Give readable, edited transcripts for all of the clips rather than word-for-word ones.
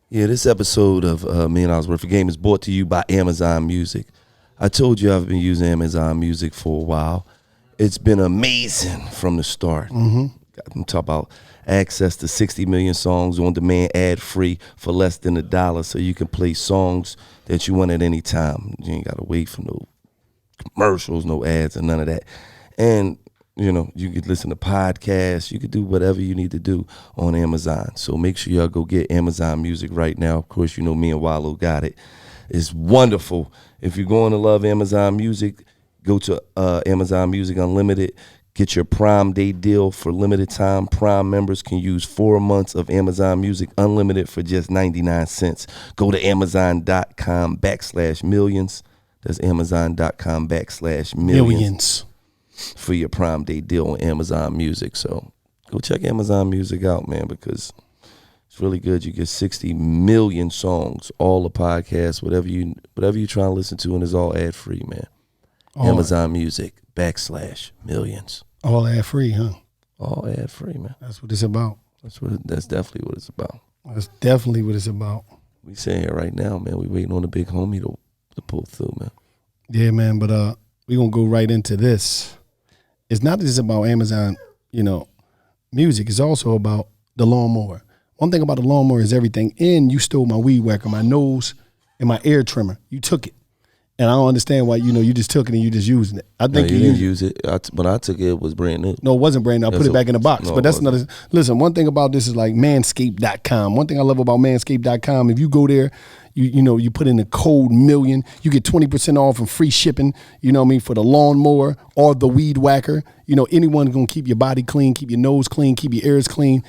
Yeah, this episode of $1 Million Worth of Game is brought to you by Amazon Music. I told you I've been using Amazon Music for a while. It's been amazing from the start. I'm talking about access to 60 million songs on demand, ad-free for less than $1, so you can play songs that you want at any time. You ain't got to wait for no commercials, no ads, and none of that. And you know, you could listen to podcasts. You could do whatever you need to do on Amazon. So make sure y'all go get Amazon Music right now. Of course, you know me and Wallow got it. It's wonderful. If you're going to love Amazon Music, go to Amazon Music Unlimited. Get your Prime Day deal for limited time. Prime members can use 4 months of Amazon Music Unlimited for just 99 cents. Go to Amazon.com/millions. That's Amazon.com/millions. For your Prime Day deal on Amazon Music. So go check Amazon Music out, man, because it's really good. You get 60 million songs, all the podcasts, whatever you trying to listen to, and it's all ad free, man. Amazon Music /millions. All ad free, huh? All ad free, man. That's what it's about. That's definitely what it's about. That's definitely what it's about. We sitting here right now, man. We waiting on the big homie to pull through, man. Yeah, man. But we gonna go right into this. It's not just about Amazon, music. It's also about the lawnmower. One thing about the lawnmower is everything. And you stole my weed whacker, my nose, and my ear trimmer. You took it. And I don't understand why, you just took it and you just using it. I think you didn't use it. When I took it, it was brand new. No, it wasn't brand new. I put it back in the box. No, but that's another. Listen, one thing about this is like manscaped.com. One thing I love about manscaped.com, if you go there, you put in the code million, you get 20% off and free shipping, for the lawnmower or the weed whacker. Anyone's going to keep your body clean, keep your nose clean, keep your ears clean.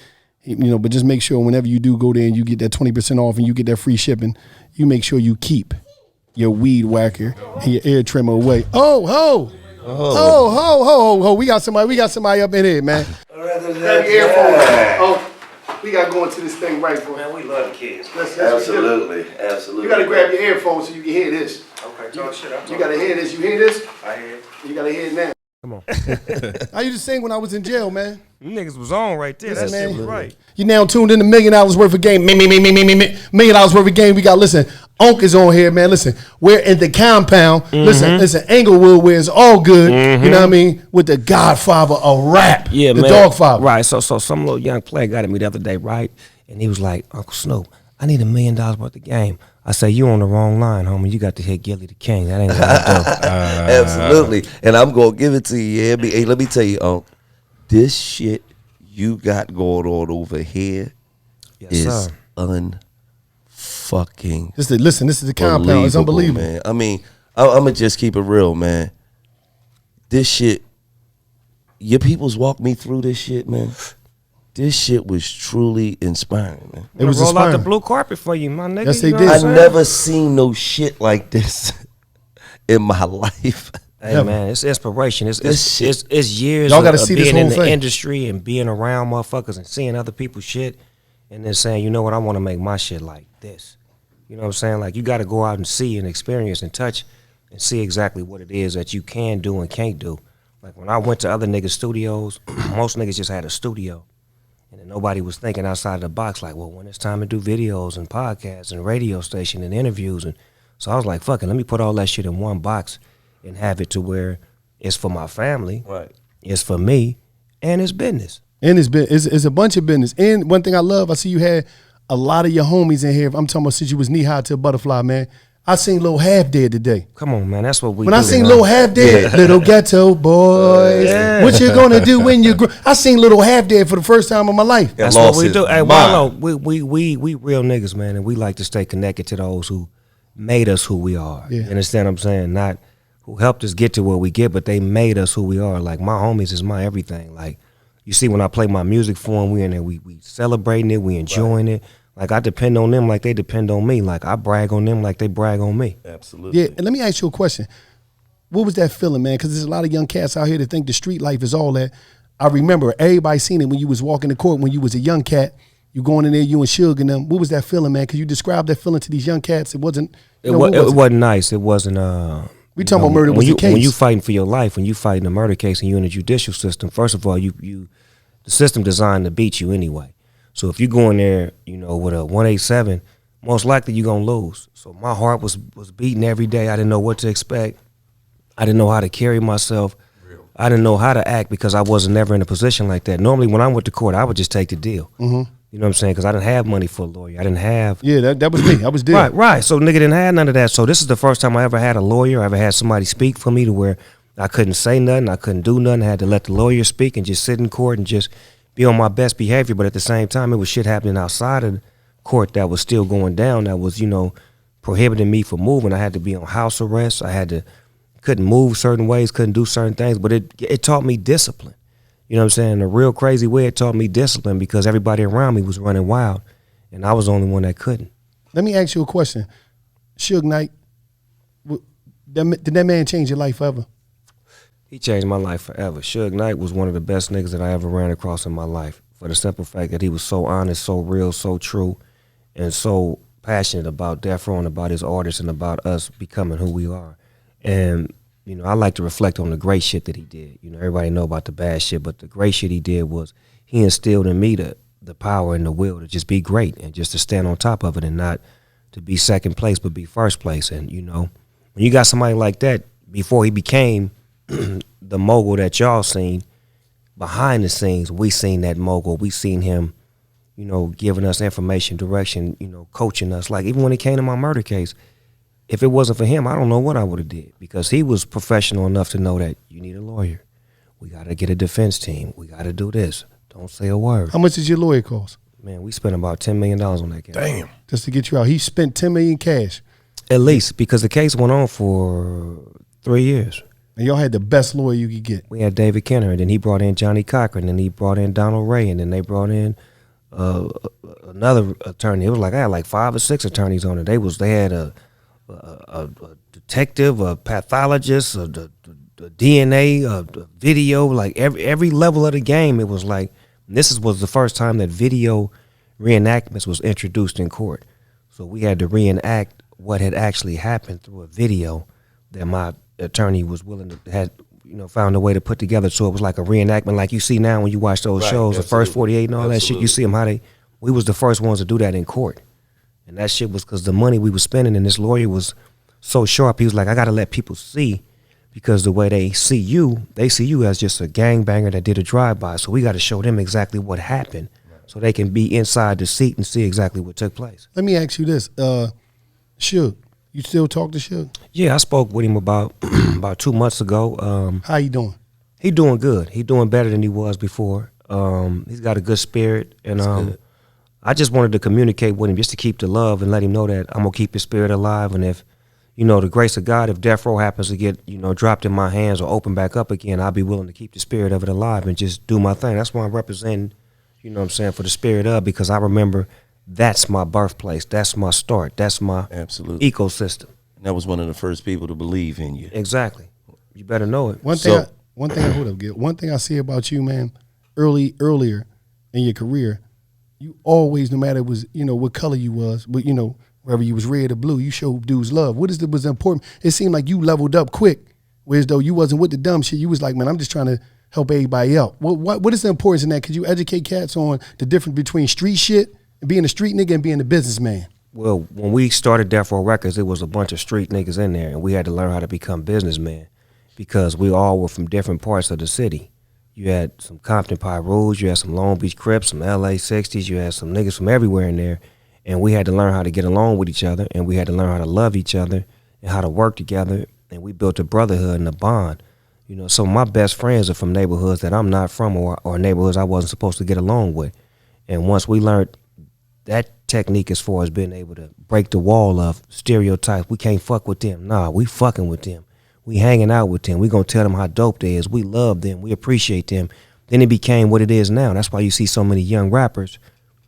But just make sure whenever you do go there and you get that 20% off and you get that free shipping, you make sure you keep your weed whacker and your ear trimmer away. Ho. We got somebody up in here, man. We got to go into this thing right, bro. Man, we love the kids. Absolutely. You got to grab your earphones so you can hear this. Okay, talk shit. You got to hear this. You hear this? I hear it. You got to hear it now. Come on. I used to sing when I was in jail, man. You niggas was on right there. Listen, That shit man. was right. You now tuned in to $1 Million Worth of Game. $1 million worth of game. We got, listen, Onk is on here, man. Listen, we're in the compound. Listen, Englewood, where it's all good. You know what I mean? With the godfather of rap. Yeah, the man. Dogfather. Right. So some little young player got at me the other day, right? And he was like, Uncle Snoop, I need $1 million worth of game. I say, you on the wrong line, homie. You got to hit Gilly the King. That ain't what I do. Absolutely. And I'm going to give it to you. Yeah, hey, let me tell you, this shit you got going on over here is unfucking Listen, this is the compound. It's unbelievable. Man. I mean, I'm going to just keep it real, man. This shit, your peoples walked me through this shit, man. This shit was truly inspiring, man. It was roll out the blue carpet for you, my nigga. Yes, they know did. what I'm I saying? never seen no shit like this in my life. Hey man, it's inspiration. It's years Y'all of gotta see this being in whole the thing. industry and being around motherfuckers and seeing other people's shit, and then saying, you know what, I want to make my shit like this. You know what I'm saying? Like you got to go out and see and experience and touch and see exactly what it is that you can do and can't do. Like when I went to other niggas' studios, most niggas just had a studio. And then nobody was thinking outside the box, like, well, when it's time to do videos and podcasts and radio station and interviews. And so I was like, fuck it, let me put all that shit in one box and have it to where it's for my family, Right. it's for me, and it's business. And it's a bunch of business. And one thing I love, I see you had a lot of your homies in here. I'm talking about since you was knee high to a butterfly, man. I seen Lil Half Dead today. Come on, man, that's what we When do. I seen man. Lil Half Dead, little ghetto boys, what you gonna do when you grow? I seen Little Half Dead for the first time in my life. That's lost what we his do. Hey, mind. Wallow, we real niggas, man, and we like to stay connected to those who made us who we are. Yeah. You understand what I'm saying? Not who helped us get to where we get, but they made us who we are. Like my homies is my everything. Like you see when I play my music for them, we in there, we celebrating it, we enjoying it. Like I depend on them like they depend on me. Like I brag on them like they brag on me. Absolutely. Yeah, and let me ask you a question. What was that feeling, man? Because there's a lot of young cats out here that think the street life is all that. I remember everybody seen it when you was walking the court when you was a young cat. You going in there, you and Suge and them. What was that feeling, man? Could you describe that feeling to these young cats? It wasn't. It wasn't nice. It wasn't. We talking about murder was the case. When you fighting for your life, when you fighting a murder case and you in the judicial system, first of all, the system designed to beat you anyway. So if you go in there, with a 187, most likely you're going to lose. So my heart was beating every day. I didn't know what to expect. I didn't know how to carry myself. I didn't know how to act because I wasn't never in a position like that. Normally when I went to court, I would just take the deal. Mm-hmm. You know what I'm saying? Because I didn't have money for a lawyer. I didn't have... Yeah, that was me. I was there. Right. So nigga didn't have none of that. So this is the first time I ever had a lawyer. I ever had somebody speak for me to where I couldn't say nothing. I couldn't do nothing. I had to let the lawyer speak and just sit in court and just be on my best behavior. But at the same time, it was shit happening outside of court that was still going down that was, prohibiting me from moving. I had to be on house arrest. Couldn't move certain ways, couldn't do certain things. But it taught me discipline. You know what I'm saying? In a real crazy way, it taught me discipline because everybody around me was running wild, and I was the only one that couldn't. Let me ask you a question. Suge Knight, did that man change your life forever? He changed my life forever. Suge Knight was one of the best niggas that I ever ran across in my life for the simple fact that he was so honest, so real, so true, and so passionate about Death Row and about his artists and about us becoming who we are. And I like to reflect on the great shit that he did. Everybody know about the bad shit, but the great shit he did was he instilled in me the power and the will to just be great and just to stand on top of it and not to be second place but be first place. And, when you got somebody like that, before he became the mogul that y'all seen, behind the scenes, we seen that mogul. We seen him, giving us information, direction, coaching us. Like even when it came to my murder case, if it wasn't for him, I don't know what I would have did because he was professional enough to know that you need a lawyer. We got to get a defense team. We got to do this. Don't say a word. How much did your lawyer cost? Man, we spent about $10 million on that case. Damn. Just to get you out. He spent $10 million cash. At least, because the case went on for 3 years. And y'all had the best lawyer you could get. We had David Kenner, and then he brought in Johnny Cochran, and he brought in Donald Ray, and then they brought in another attorney. It was like I had like 5 or 6 attorneys on it. They had a detective, a pathologist, the DNA, the video, like every level of the game. It was like was the first time that video reenactments was introduced in court. So we had to reenact what had actually happened through a video that my attorney was willing to found a way to put together. So it was like a reenactment, like you see now when you watch those shows, the first 48 and all that shit. You see them we was the first ones to do that in court. And that shit was because the money we was spending, and this lawyer was so sharp. He was like, I got to let people see, because the way they see you as just a gangbanger that did a drive-by. So we got to show them exactly what happened so they can be inside the seat and see exactly what took place. Let me ask you this. Suge, you still talk to Suge? Yeah, I spoke with him about 2 months ago. How you doing? He doing good. He doing better than he was before. He's got a good spirit. And good. I just wanted to communicate with him just to keep the love and let him know that I'm going to keep his spirit alive. And if, the grace of God, if Death Row happens to get, dropped in my hands or open back up again, I'll be willing to keep the spirit of it alive and just do my thing. That's why I'm representing, for the spirit of, because I remember that's my birthplace. That's my start. That's my Absolutely. ecosystem. And that was one of the first people to believe in you. Exactly. You better know it. One thing I see about you, man, earlier in your career, you always, no matter what color you was, but whether you was red or blue, you showed dudes love. What was important? It seemed like you leveled up quick, whereas though you wasn't with the dumb shit. You was like, man, I'm just trying to help everybody out. What is the importance in that? Could you educate cats on the difference between street shit and being a street nigga and being a businessman? Well, when we started Death Row Records, it was a bunch of street niggas in there, and we had to learn how to become businessmen because we all were from different parts of the city. You had some Compton Pyrus, you had some Long Beach Crips, some LA 60s, you had some niggas from everywhere in there. And we had to learn how to get along with each other, and we had to learn how to love each other and how to work together. And we built a brotherhood and a bond. Some of my best friends are from neighborhoods that I'm not from or neighborhoods I wasn't supposed to get along with. And once we learned that technique as far as being able to break the wall of stereotypes, we can't fuck with them. Nah, we fucking with them. We hanging out with them. We gonna tell them how dope they is. We love them. We appreciate them. Then it became what it is now. That's why you see so many young rappers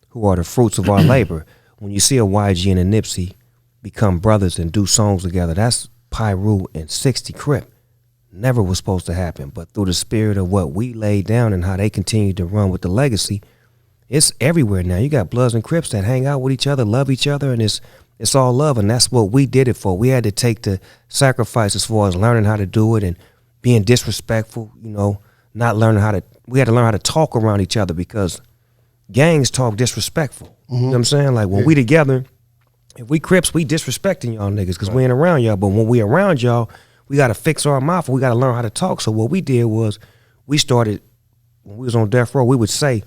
who are the fruits of our labor. When you see a YG and a Nipsey become brothers and do songs together, that's Pyru and 60 Crip. Never was supposed to happen. But through the spirit of what we laid down and how they continue to run with the legacy, it's everywhere now. You got Bloods and Crips that hang out with each other, love each other, and it's all love. And that's what we did it for. We had to take the sacrifice as far as learning how to do it and being disrespectful, not learning how to, we had to learn how to talk around each other because gangs talk disrespectful. You know what I'm saying? Like when we together, If we Crips, we disrespecting y'all niggas because we ain't around y'all. But when we around y'all, we got to fix our mouth. We got to learn how to talk. So what we did was we started, when we was on death row, we would say,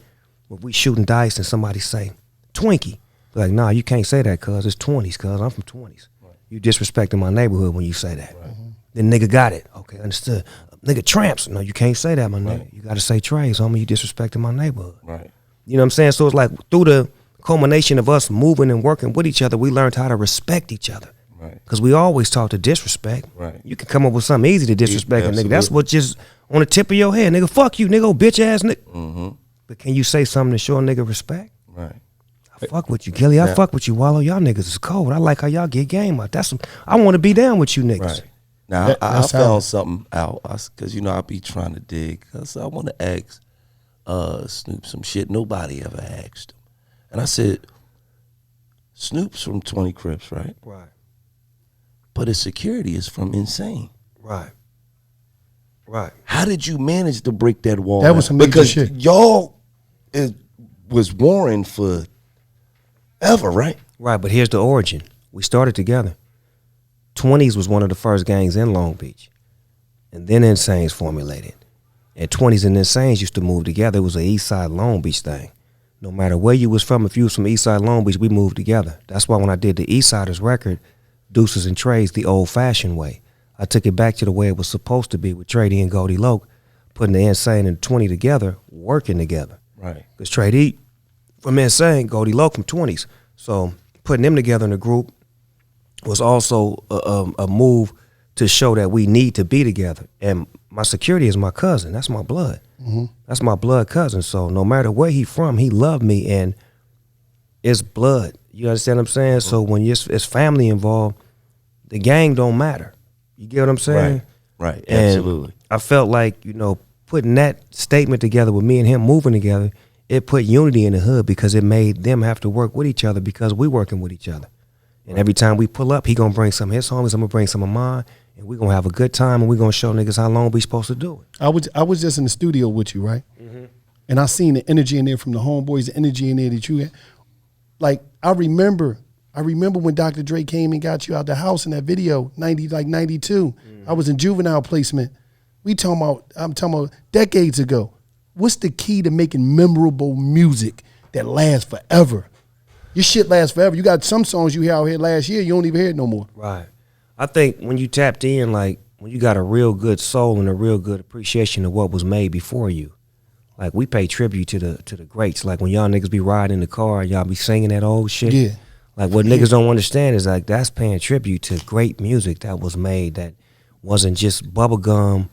when we shooting dice and somebody say, Twinkie. Like, nah, you can't say that cuz it's 20s, cuz I'm from 20s. Right. You disrespecting my neighborhood when you say that. Right. Then nigga got it. Okay, understood. Nigga tramps. No, you can't say that, my nigga. You got to say trays, homie. You disrespecting my neighborhood. Right. You know what I'm saying? So it's like through the culmination of us moving and working with each other, we learned how to respect each other. Right. Because we always taught to disrespect. Right. You can come up with something easy to disrespect a nigga. That's what just on the tip of your head. Nigga, fuck you, nigga, bitch ass nigga. Mm-hmm. But can you say something to show a nigga respect? Right. I fuck with you, Gilly. I fuck with you, Wallow. Y'all niggas is cold. I like how y'all get game out. I want to be down with you niggas. Right. Now, I found something out because, I be trying to dig because I want to ask Snoop some shit nobody ever asked him. And I said, Snoop's from 20 Crips, right? Right. But his security is from Insane. Right. Right. How did you manage to break that wall? That was some major shit. Because y'all was warring for ever, right? Right, but here's the origin. We started together. 20s was one of the first gangs in Long Beach. And then Insanes formulated. And 20s and Insanes used to move together. It was an Eastside Long Beach thing. No matter where you was from, if you was from Eastside Long Beach, we moved together. That's why when I did the Eastsiders record, Deuces and Trays, the old-fashioned way, I took it back to the way it was supposed to be with Trady and Goldie Loke, putting the Insane and 20 together, working together. Right. Because Trady from Insane, Goldie Loke from 20s. So putting them together in a group was also a move to show that we need to be together. And my security is my cousin. That's my blood. Mm-hmm. That's my blood cousin. So no matter where he from, he loved me, and it's blood. You understand what I'm saying? Mm-hmm. So when it's family involved, the gang don't matter. You get what I'm saying? Right. And Absolutely. I felt like, putting that statement together with me and him moving together, it put unity in the hood because it made them have to work with each other because we working with each other. And every time we pull up, he gonna bring some of his homies, I'm gonna bring some of mine, and we gonna have a good time, and we gonna show niggas how Long Beach supposed to do it. I was just in the studio with you, right? Mm-hmm. And I seen the energy in there from the homeboys, the energy in there that you had. Like, I remember when Dr. Dre came and got you out the house in that video, 92. Mm-hmm. I was in juvenile placement. I'm talking about decades ago. What's the key to making memorable music that lasts forever? Your shit lasts forever. You got some songs you hear out here last year, you don't even hear it no more. Right. I think when you tapped in, like, when you got a real good soul and a real good appreciation of what was made before you, like, we pay tribute to the greats. Like, when y'all niggas be riding in the car and y'all be singing that old shit. Yeah. Like, what niggas don't understand is, like, that's paying tribute to great music that was made that wasn't just bubblegum.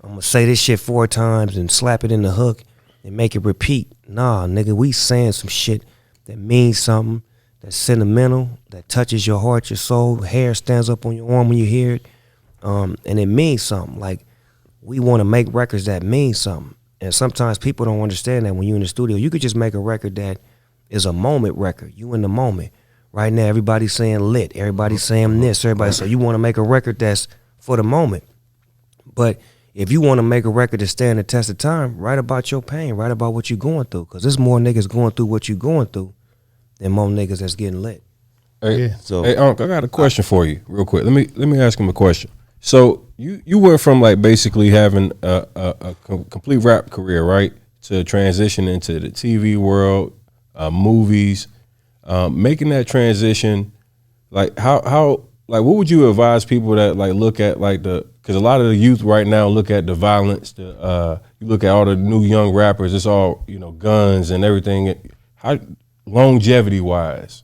I'm gonna say this shit 4 times and slap it in the hook and make it repeat. Nah, nigga, we saying some shit that means something, that's sentimental, that touches your heart, your soul, hair stands up on your arm when you hear it, and it means something. Like, we want to make records that mean something. And sometimes people don't understand that when you're in the studio. You could just make a record that is a moment record. You in the moment. Right now, everybody's saying lit. Everybody's saying this. So you want to make a record that's for the moment. But if you want to make a record to stand the test of time, write about your pain. Write about what you're going through. Because there's more niggas going through what you're going through than more niggas that's getting lit. Hey, Yeah. So, hey, Unc, I got a question for you, real quick. Let me ask him a question. So you went from, like, basically having a complete rap career, right, to transition into the TV world, movies, making that transition. Like, how like, what would you advise people that, like, look at, like, because a lot of the youth right now look at the violence, you look at all the new young rappers, it's all, guns and everything. How, longevity wise,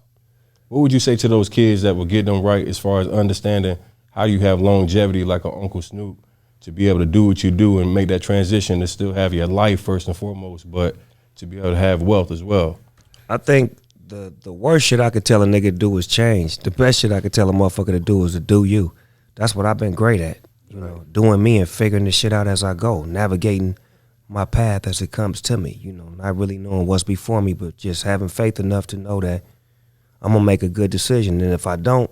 what would you say to those kids that would get them right as far as understanding how you have longevity like an Uncle Snoop to be able to do what you do and make that transition to still have your life first and foremost, but to be able to have wealth as well? I think the worst shit I could tell a nigga to do is change. The best shit I could tell a motherfucker to do is to do you. That's what I've been great at. Doing me and figuring this shit out as I go, navigating my path as it comes to me, not really knowing what's before me, but just having faith enough to know that I'm gonna make a good decision. And if I don't,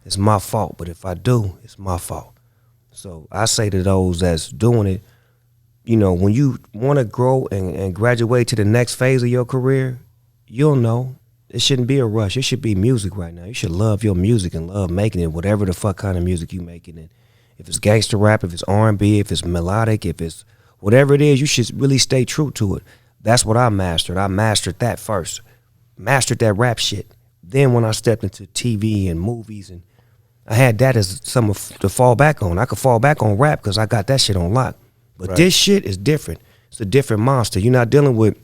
it's my fault. But if I do, it's my fault. So I say to those that's doing it, when you want to grow and graduate to the next phase of your career, you'll know. it shouldn't be a rush. It should be music right now. You should love your music and love making it, whatever the fuck kind of music you making it. If it's gangster rap, if it's R&B, if it's melodic, if it's whatever it is, you should really stay true to it. That's what I mastered. I mastered that first. Mastered that rap shit. Then when I stepped into TV and movies, and I had that as something to fall back on. I could fall back on rap because I got that shit on lock. But this shit is different. It's a different monster. You're not dealing with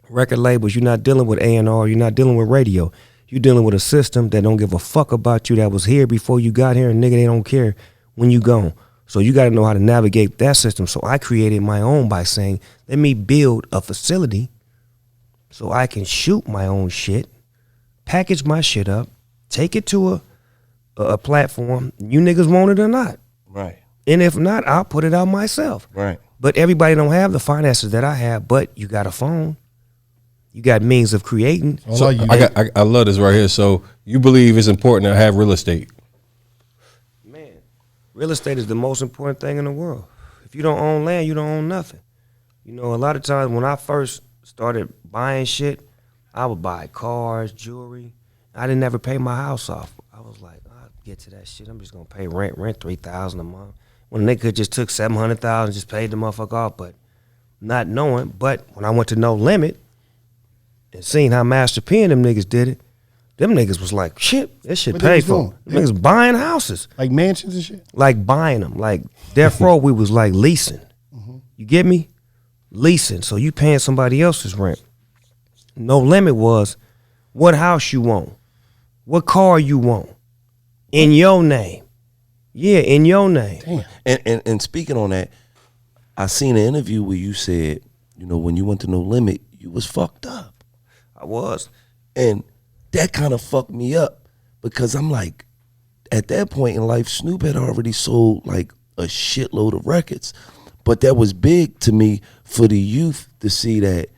record labels. You're not dealing with A&R. You're not dealing with radio. You're dealing with a system that don't give a fuck about you, that was here before you got here, and nigga, they don't care when you gone. So you got to know how to navigate that system. So I created my own by saying, let me build a facility so I can shoot my own shit, package my shit up, take it to a platform. You niggas want it or not. Right. And if not, I'll put it out myself. Right. But everybody don't have the finances that I have, but you got a phone. You got means of creating. So I love this right here. So you believe it's important to have real estate? Man, real estate is the most important thing in the world. If you don't own land, you don't own nothing. You know, a lot of times when I first started buying shit, I would buy cars, jewelry. I didn't ever pay my house off. I was like, I'll get to that shit. I'm just gonna pay rent $3,000 a month. When a nigga just took $700,000, just paid the motherfucker off, but not knowing. But when I went to No Limit and seen how Master P and them niggas did it, them niggas was like, shit, this shit paid for. Them niggas buying houses. Like mansions and shit? Like buying them. Like Death Row, we was like leasing. You get me? Leasing. So you paying somebody else's rent. No Limit was what house you want, what car you want, in your name. Yeah, in your name. Damn. And speaking on that, I seen an interview where you said, you know, when you went to No Limit, you was fucked up. I was. And that kind of fucked me up because I'm like, at that point in life, Snoop had already sold like a shitload of records. But that was big to me for the youth to see that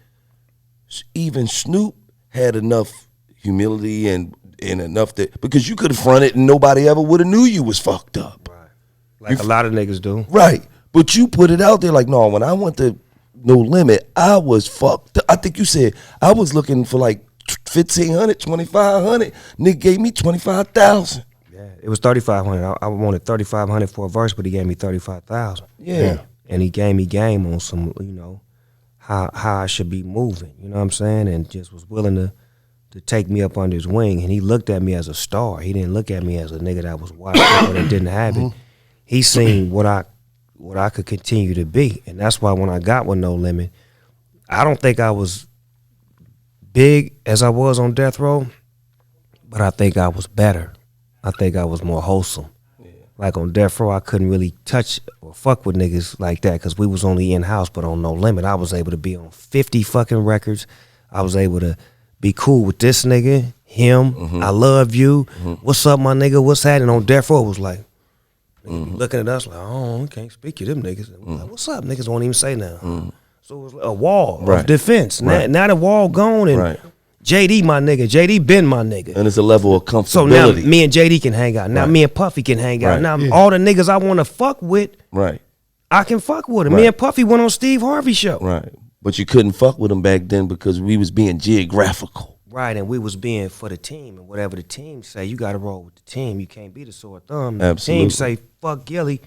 even Snoop had enough humility and enough that, because you could have fronted and nobody ever would have knew you was fucked up. Right. Like a lot of niggas do. Right. But you put it out there like, no, when I went to No Limit, I was fucked up. I think you said I was looking for like 1,500, 2,500. Nigga gave me 25,000. Yeah, it was 3,500. I wanted 3,500 for a verse, but he gave me 35,000. Yeah. And he gave me game on some, you know, how I should be moving. You know what I'm saying? And just was willing to take me up under his wing. And he looked at me as a star. He didn't look at me as a nigga that was wild or that didn't have it. He seen what I could continue to be. And that's why when I got with No Limit, I don't think I was big as I was on Death Row, but I think I was better. I think I was more wholesome. Like on Death Row, I couldn't really touch or fuck with niggas like that because we was only in-house, but on No Limit, I was able to be on 50 fucking records. I was able to be cool with this nigga, him, I love you, what's up, my nigga, what's happening? On Death Row, it was like, looking at us like, oh, I can't speak to them niggas. Like, what's up? Niggas won't even say nothing. So it was a wall of defense. Now the wall gone, and JD my nigga. JD been my nigga. And it's a level of comfortability. So now me and JD can hang out. Now me and Puffy can hang out. Now all the niggas I want to fuck with, I can fuck with them. Me and Puffy went on Steve Harvey's show. Right. But you couldn't fuck with them back then because we was being geographical. Right, and we was being for the team, and whatever the team say, you got to roll with the team. You can't be the sore thumb. Absolutely. The team say, fuck Gilly.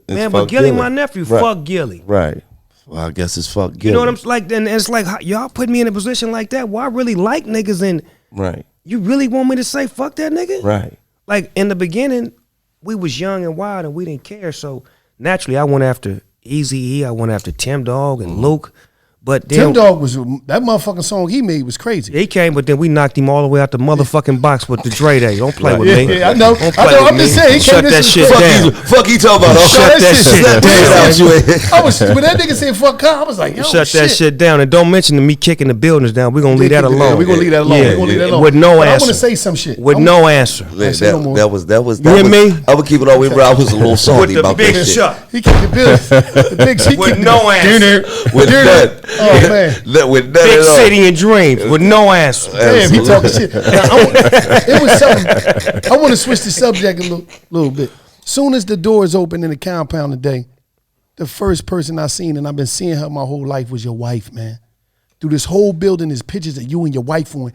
Man, but Gilly my nephew, fuck Gilly. Right. Well, I guess it's fuck Gilly. You know what I'm like? And it's like, y'all put me in a position like that where I really like niggas, and you really want me to say fuck that nigga? Right. Like in the beginning, we was young and wild and we didn't care, so naturally I went after Eazy-E, I went after Tim Dog and Luke. But Tim Dog was, that motherfucking song he made was crazy. He came, but then we knocked him all the way out the motherfucking box with the Dre Day. Don't play with me. Yeah, I know. I'm just saying. He Shut that shit down. Fuck you talking about? Shut that shit down. I was, when that nigga said fuck Kyle, I was like, yo, shut shit. that shit down. And don't mention me kicking the buildings down. We're going to leave that alone. We're going to leave that alone. Yeah. We're going to leave that alone. With no but answer. I want to say some shit. With no answer. That was. You hear me? I would keep it all the way around. I was a little salty about that shit. shot. He kicked the buildings. The big shit. With no answer. With that. Oh, man. With Big city and dreams with no answer. Damn, he talking shit. Now, it was something. I want to switch the subject a little bit. Soon as the doors open in the compound today, the first person I seen, and I've been seeing her my whole life, was your wife, man. through this whole building, there's pictures of you and your wife on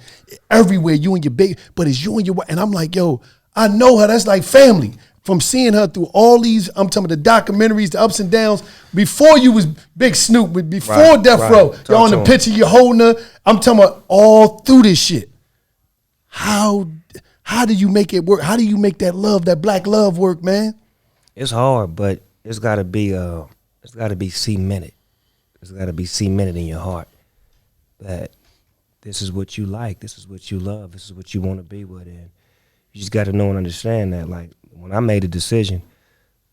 everywhere, you and your baby, but it's you and your wife. And I'm like, yo, I know her. That's like family. From seeing her through all these, I'm talking about the documentaries, the ups and downs, before you was Big Snoop, before Death Row, y'all in the picture, you're holding her. I'm talking about all through this shit. How do you make it work? How do you make that love, that black love work, man? It's hard, but it's gotta be cemented. It's gotta be cemented in your heart that this is what you like, this is what you love, this is what you want to be with, and you just gotta know and understand that. Like when I made a decision,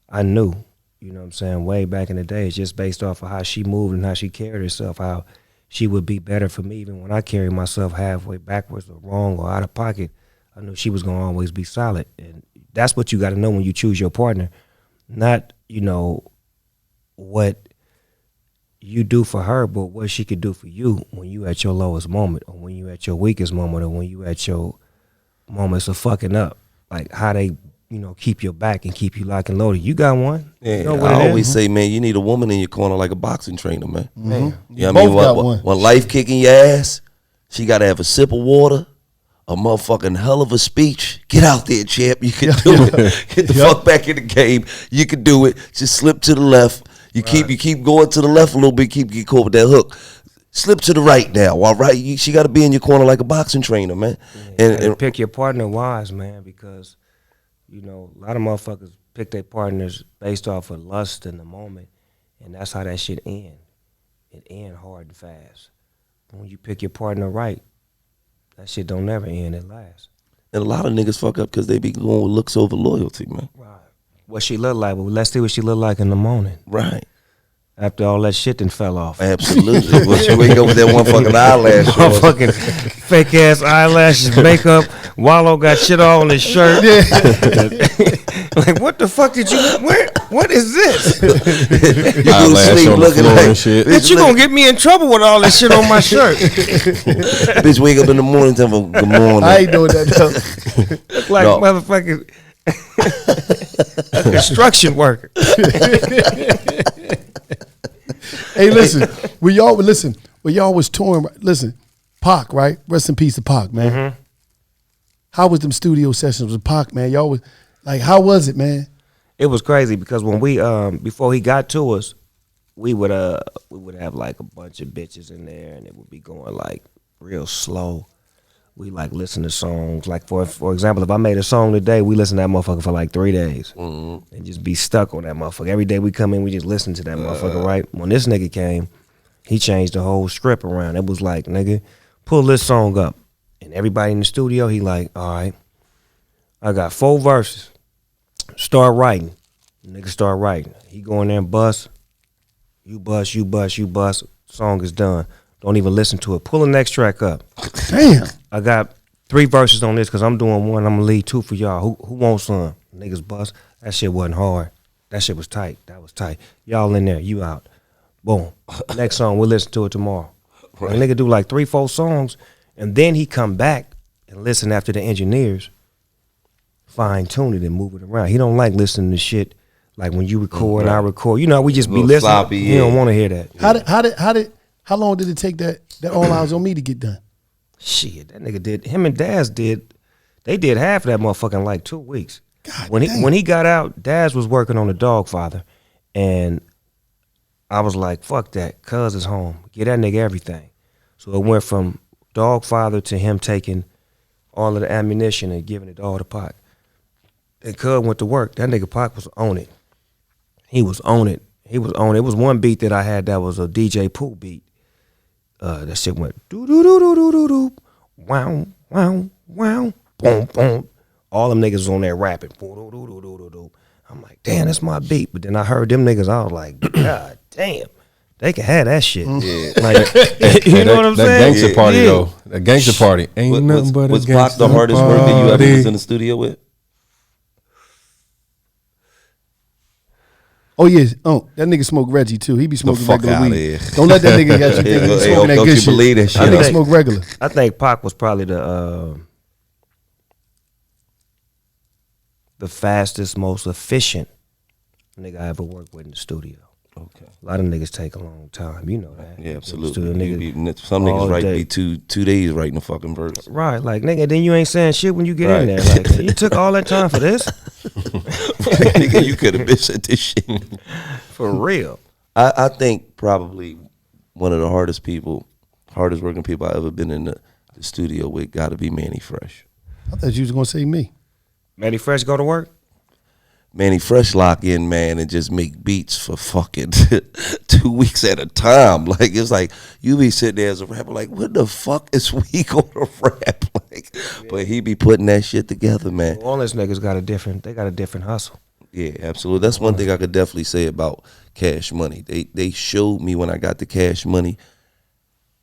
I knew, you know what I'm saying, way back in the day, it's just based off of how she moved and how she carried herself, how she would be better for me even when I carried myself halfway backwards or wrong or out of pocket. I knew she was gonna always be solid, and that's what you got to know when you choose your partner, not what you do for her, but what she could do for you when you at your lowest moment, or when you at your weakest moment, or when you at your moments of fucking up. Like how they keep your back and keep you locked and loaded. You got one. Yeah, you know what I always say, man, you need a woman in your corner like a boxing trainer, man. Mm-hmm. You know what I mean? When life kicking your ass, she got to have a sip of water, a motherfucking hell of a speech. Get out there, champ. You can do it. Get the fuck back in the game. You can do it. Just slip to the left. You keep going to the left a little bit. Get caught with that hook. Slip to the right now. All right, she got to be in your corner like a boxing trainer, man. And pick your partner wise, man, because a lot of motherfuckers pick their partners based off of lust in the moment, and that's how that shit end. It end hard and fast. But when you pick your partner right, that shit don't never end. It lasts. And a lot of niggas fuck up because they be going with looks over loyalty, man. Right. What she look like? Well, let's see what she look like in the morning. Right. After all that shit then fell off. Absolutely. But you wake up with that one fucking eyelash. Motherfucking fake ass eyelashes, makeup. Wallow got shit all on his shirt. Like, what the fuck did you wear? What is this? You eyelash on the floor and shit. Bitch, you gonna get me in trouble with all this shit on my shirt. Bitch, wake up in the morning time for good morning. I ain't doing that though. Look like motherfucking a construction worker. Hey, listen, when y'all was touring, listen, Pac, right? Rest in peace to Pac, man. Mm-hmm. How was them studio sessions with Pac, man? Y'all was like, how was it, man? It was crazy because when we before he got to us, we would have like a bunch of bitches in there, and it would be going like real slow. We like listen to songs. Like for example, if I made a song today, we listen to that motherfucker for like 3 days and just be stuck on that motherfucker. Every day we come in, we just listen to that motherfucker. Right? When this nigga came, he changed the whole script around. It was like, nigga, pull this song up, and everybody in the studio, he like, all right, I got 4 verses. Start writing. Nigga start writing. He go in there and bust. You bust, you bust, you bust. Song is done. Don't even listen to it. Pull the next track up. Damn. I got 3 verses on this because I'm doing 1. I'm gonna leave 2 for y'all. Who wants some? Niggas bust. That shit wasn't hard. That shit was tight. That was tight. Y'all in there. You out. Boom. Next song. We'll listen to it tomorrow. Right. And nigga do like 3-4 songs, and then he come back and listen after the engineers fine tune it and move it around. He don't like listening to shit like when you record and I record. You know, we just be listening. Sloppy, he don't want to hear that. How long did it take that All Eyes on Me to get done? Shit, that nigga did. Him and Daz did. They did half of that motherfucker in like 2 weeks. God when he got out, Daz was working on The Dogfather, and I was like, fuck that, cuz is home. Get that nigga everything. So it went from Dogfather to him taking all of the ammunition and giving it all to Pac. And cuz went to work. That nigga Pac was on it. He was on it. He was on it. It was one beat that I had that was a DJ Pooh beat. That shit went doo doo doo doo doo doo doo, wow wow wow, boom boom. All them niggas was on there rapping. Doo doo doo doo doo doo. I'm like, damn, that's my beat. But then I heard them niggas. I was like, God damn, they can have that shit. Yeah. Like, you know what I'm saying? That gangster party though. That gangster party ain't nothing but a gangster party. Was Pac the hardest work that you ever was in the studio with? Oh yeah, that nigga smoke Reggie too. He be smoking fuck regular weed. Here. Don't let that nigga get you thinking he's smoking that don't good you shit. believe that shit. That nigga smoke regular. I think Pac was probably the fastest, most efficient nigga I ever worked with in the studio. Okay. A lot of niggas take a long time. You know that. Yeah, Still absolutely. niggas Some niggas all write day. be 2 days writing a fucking verse. Right, like nigga, then you ain't saying shit when you get in Right. there. Like you took all that time for this? Nigga, you could have been said this shit. For real. I think probably one of the hardest working people I've ever been in the studio with got to be Manny Fresh. I thought you was gonna say me. Manny Fresh go to work? Manny Fresh lock in, man, and just make beats for fucking 2 weeks at a time. Like, it's like, you be sitting there as a rapper, like, what the fuck is we gonna rap? Like, but he be putting that shit together, man. All these niggas got a different hustle. Yeah, absolutely. That's one thing I could definitely say about Cash Money. They showed me when I got the Cash Money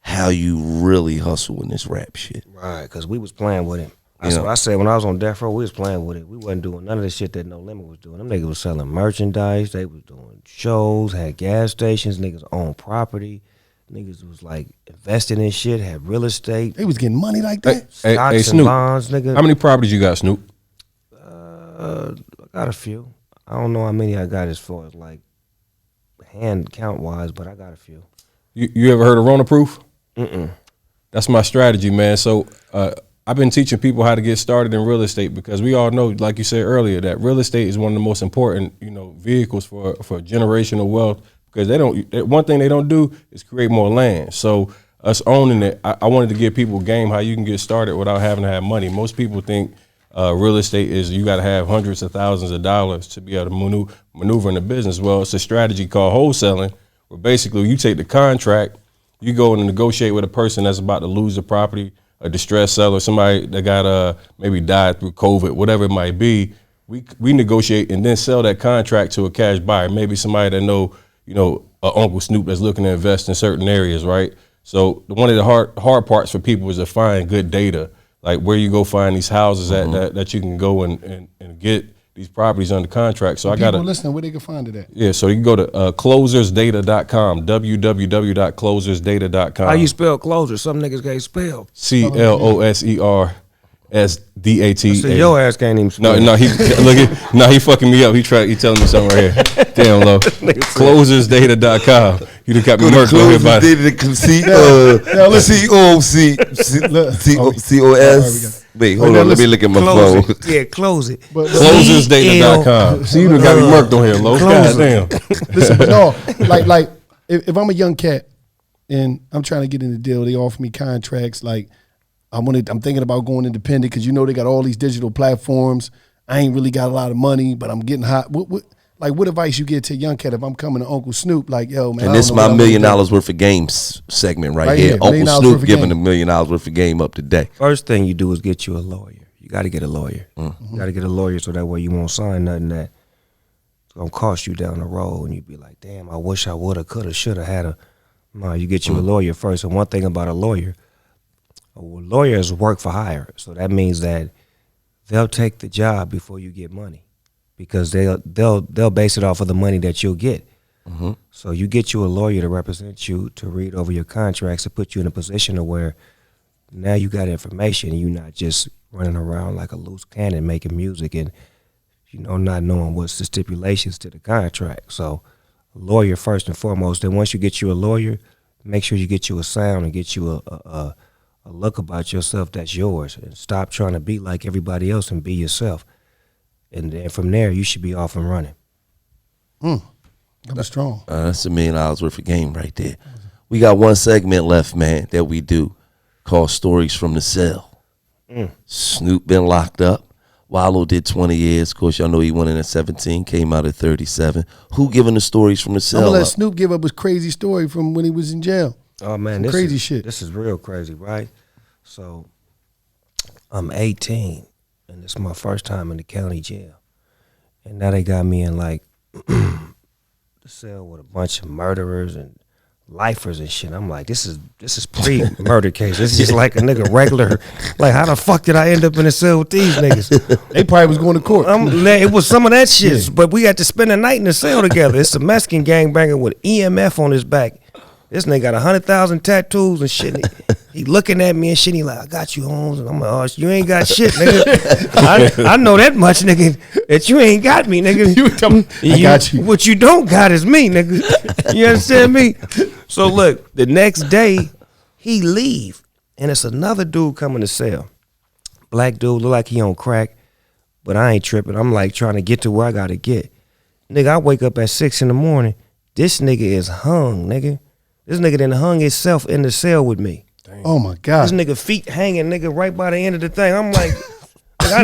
how you really hustle in this rap shit. Right, because we was playing with him. That's what I said when I was on Death Row, we was playing with it. We wasn't doing none of the shit that No Limit was doing. Them niggas was selling merchandise. They was doing shows, had gas stations. Niggas owned property. Niggas was like investing in shit, had real estate. They was getting money like that. Stocks and Snoop, bonds, nigga. how many properties you got, Snoop? I got a few. I don't know how many I got as far as like hand count wise, but I got a few. You ever heard of Rona Proof? Mm-mm. That's my strategy, man. So I've been teaching people how to get started in real estate because we all know, like you said earlier, that real estate is one of the most important, vehicles for generational wealth because one thing they don't do is create more land. So us owning it, I wanted to give people game how you can get started without having to have money. Most people think real estate is you got to have hundreds of thousands of dollars to be able to maneuver in the business. Well, it's a strategy called wholesaling where basically you take the contract, you go and negotiate with a person that's about to lose the property, a distressed seller, somebody that got maybe died through COVID, whatever it might be. We negotiate and then sell that contract to a cash buyer, maybe somebody that know Uncle Snoop that's looking to invest in certain areas, right? So one of the hard parts for people is to find good data, like where you go find these houses that you can go and get these properties under contract. So People listening, where they can find it at? Yeah, so you can go to closersdata.com, www.closersdata.com. How you spell closer? Some niggas can't spell. CLOSERSDATA. So your ass can't even spell. No, he fucking me up. He telling me something right here. Damn low. Closersdata.com. You done got me murked on here by COS. Wait, hold on. Let me look at my phone. Yeah, close it. Closersdata.com. See, you done got me murked on here, low. God damn. Listen, but no, like if I'm a young cat and I'm trying to get in the deal, they offer me contracts. Like I'm thinking about going independent because they got all these digital platforms. I ain't really got a lot of money, but I'm getting hot. What advice you get to a young cat if I'm coming to Uncle Snoop? Like, yo, man. And this is my $1 million worth of games segment right here. Uncle Snoop giving $1 million worth of game up today. First thing you do is get you a lawyer. You got to get a lawyer. You got to get a lawyer so that way you won't sign nothing that it's gonna cost you down the road, and you be like, damn, I wish I woulda, coulda, shoulda, had. No, you get you a lawyer first. And one thing about a lawyer is work for hire. So that means that they'll take the job before you get money, because they'll base it off of the money that you'll get. So you get you a lawyer to represent you, to read over your contracts, to put you in a position of where now you got information. You're not just running around like a loose cannon making music and not knowing what's the stipulations to the contract. So a lawyer first and foremost. Then once you get you a lawyer, make sure you get you a sound and get you a look about yourself that's yours, and stop trying to be like everybody else and be yourself. And then from there, you should be off and running. That was strong. That's $1 million worth of game right there. We got one segment left, man, that we do called Stories from the Cell. Snoop been locked up. Wallow did 20 years. Of course, y'all know he went in at 17, came out at 37. Who giving the stories from the cell? I'm gonna let Snoop give up his crazy story from when he was in jail. Oh man, Some crazy shit. This is real crazy, right? So I'm 18, and it's my first time in the county jail, and now they got me in like the cell with a bunch of murderers and lifers and shit. I'm like, this is pre-murder case. This is just like a nigga regular. Like, how the fuck did I end up in a cell with these niggas? They probably was going to court. It was some of that shit, but we had to spend the night in the cell together. It's a Mexican gangbanger with EMF on his back. This nigga got 100,000 tattoos and shit. He looking at me and shit. He like, I got you, Holmes. And I'm like, oh, you ain't got shit, nigga. I know that much, nigga, that you ain't got me, nigga. I got you. What you don't got is me, nigga. You understand me? So look, the next day, he leave. And it's another dude coming to sell. Black dude, look like he on crack. But I ain't tripping. I'm like trying to get to where I gotta get. Nigga, I wake up at 6 in the morning. This nigga is hung, nigga. This nigga done hung himself in the cell with me. Oh my God. This nigga feet hanging, nigga, right by the end of the thing. I'm like, I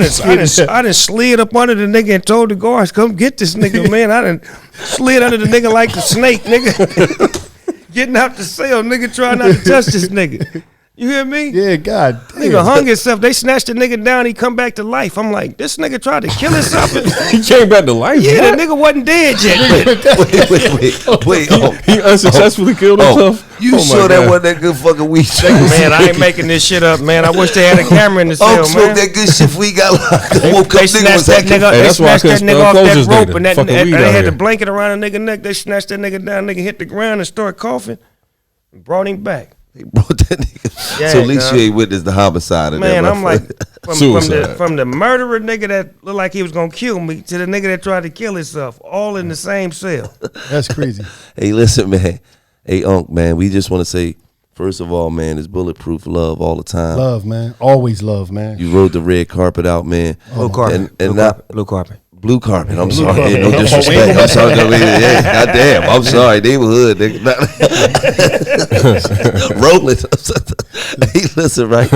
done slid up under the nigga and told the guards, come get this nigga, man. I done slid under the nigga like the snake, nigga. Getting out the cell, nigga, trying not to touch this nigga. You hear me? Yeah, God damn. Nigga hung himself. They snatched the nigga down. He come back to life. I'm like, this nigga tried to kill himself. He came back to life. Yeah, the nigga wasn't dead yet. Wait. He unsuccessfully killed himself. You sure that wasn't that good fucking weed? Man, I ain't making this shit up, man. I wish they had a camera in the cell, man. Smoked that good shit we got locked up. Woke up, They snatched that nigga. They that's why I snatched that couldn't nigga spell off that closures rope, later. and Fucking weed they out had here. the blanket around the nigga neck. They snatched that nigga down. Nigga hit the ground and started coughing. And brought him back. They brought that nigga. Yeah, So at least dog. you ain't witnessed the homicide of Man, that. I'm like, from Suicide. the murderer nigga that looked like he was gonna kill me to the nigga that tried to kill himself, all in the same cell. That's crazy. Hey, listen, man. Hey, Unc, man, we just want to say, first of all, man, it's bulletproof love all the time. Love, man. Always love, man. You rode the red carpet out, man. Blue carpet. Blue carpet. Blue carpet. I'm sorry. Hey, no disrespect. I'm sorry. Yeah, goddamn. I'm sorry. Neighborhood, nigga. Roll it. Hey, listen, right?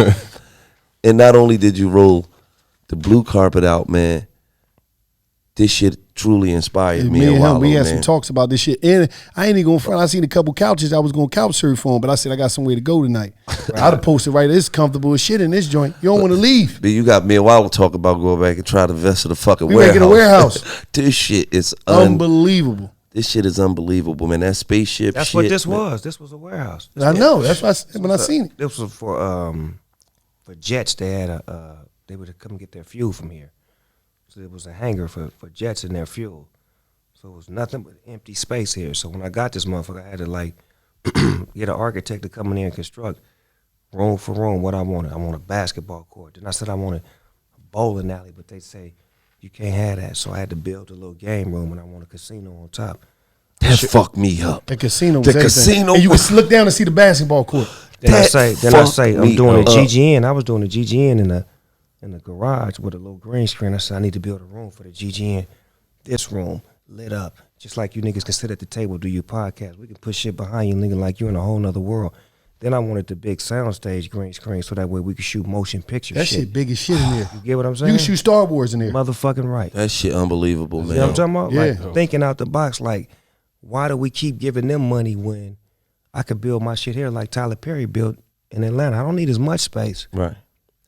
And not only did you roll the blue carpet out, man, this shit truly inspired me and a while him, we ago, had man. some talks about this shit. And I ain't even going front. I seen a couple couches. I was going to couch surf on, but I said I got somewhere to go tonight. I'd have posted right. It's comfortable as shit in this joint. You don't want to leave. But you got me a while talking about going back and try to invest in the fucking We warehouse. making a warehouse. This shit is Unbelievable. This shit is unbelievable, man. That spaceship That's shit. what this man. was. This was a warehouse. I know. That's why when I seen it. This was for jets. They had they would come get their fuel from here. So it was a hangar for jets and their fuel. So it was nothing but empty space here. So when I got this motherfucker, I had to like get an architect to come in here and construct room for room what I wanted. I want a basketball court. Then I said I wanted a bowling alley, but they say you can't have that. So I had to build a little game room, and I want a casino on top. That fucked me up. The casino was The everything. casino And you was- could look down and see the basketball court. Then I That say I'm fucked doing a me up. GGN. I was doing a GGN in the garage with a little green screen. I said I need to build a room for the GGN. This room lit up, just like you niggas can sit at the table, do your podcast. We can put shit behind you, nigga, like you in a whole nother world. Then I wanted the big soundstage green screen so that way we could shoot motion picture That shit. shit big as shit in there. You get what I'm You saying? can shoot Star Wars in there. Motherfucking right. That shit unbelievable, man. You know what I'm talking about? Yeah. Like thinking out the box, like, why do we keep giving them money when I could build my shit here like Tyler Perry built in Atlanta? I don't need as much space. Right.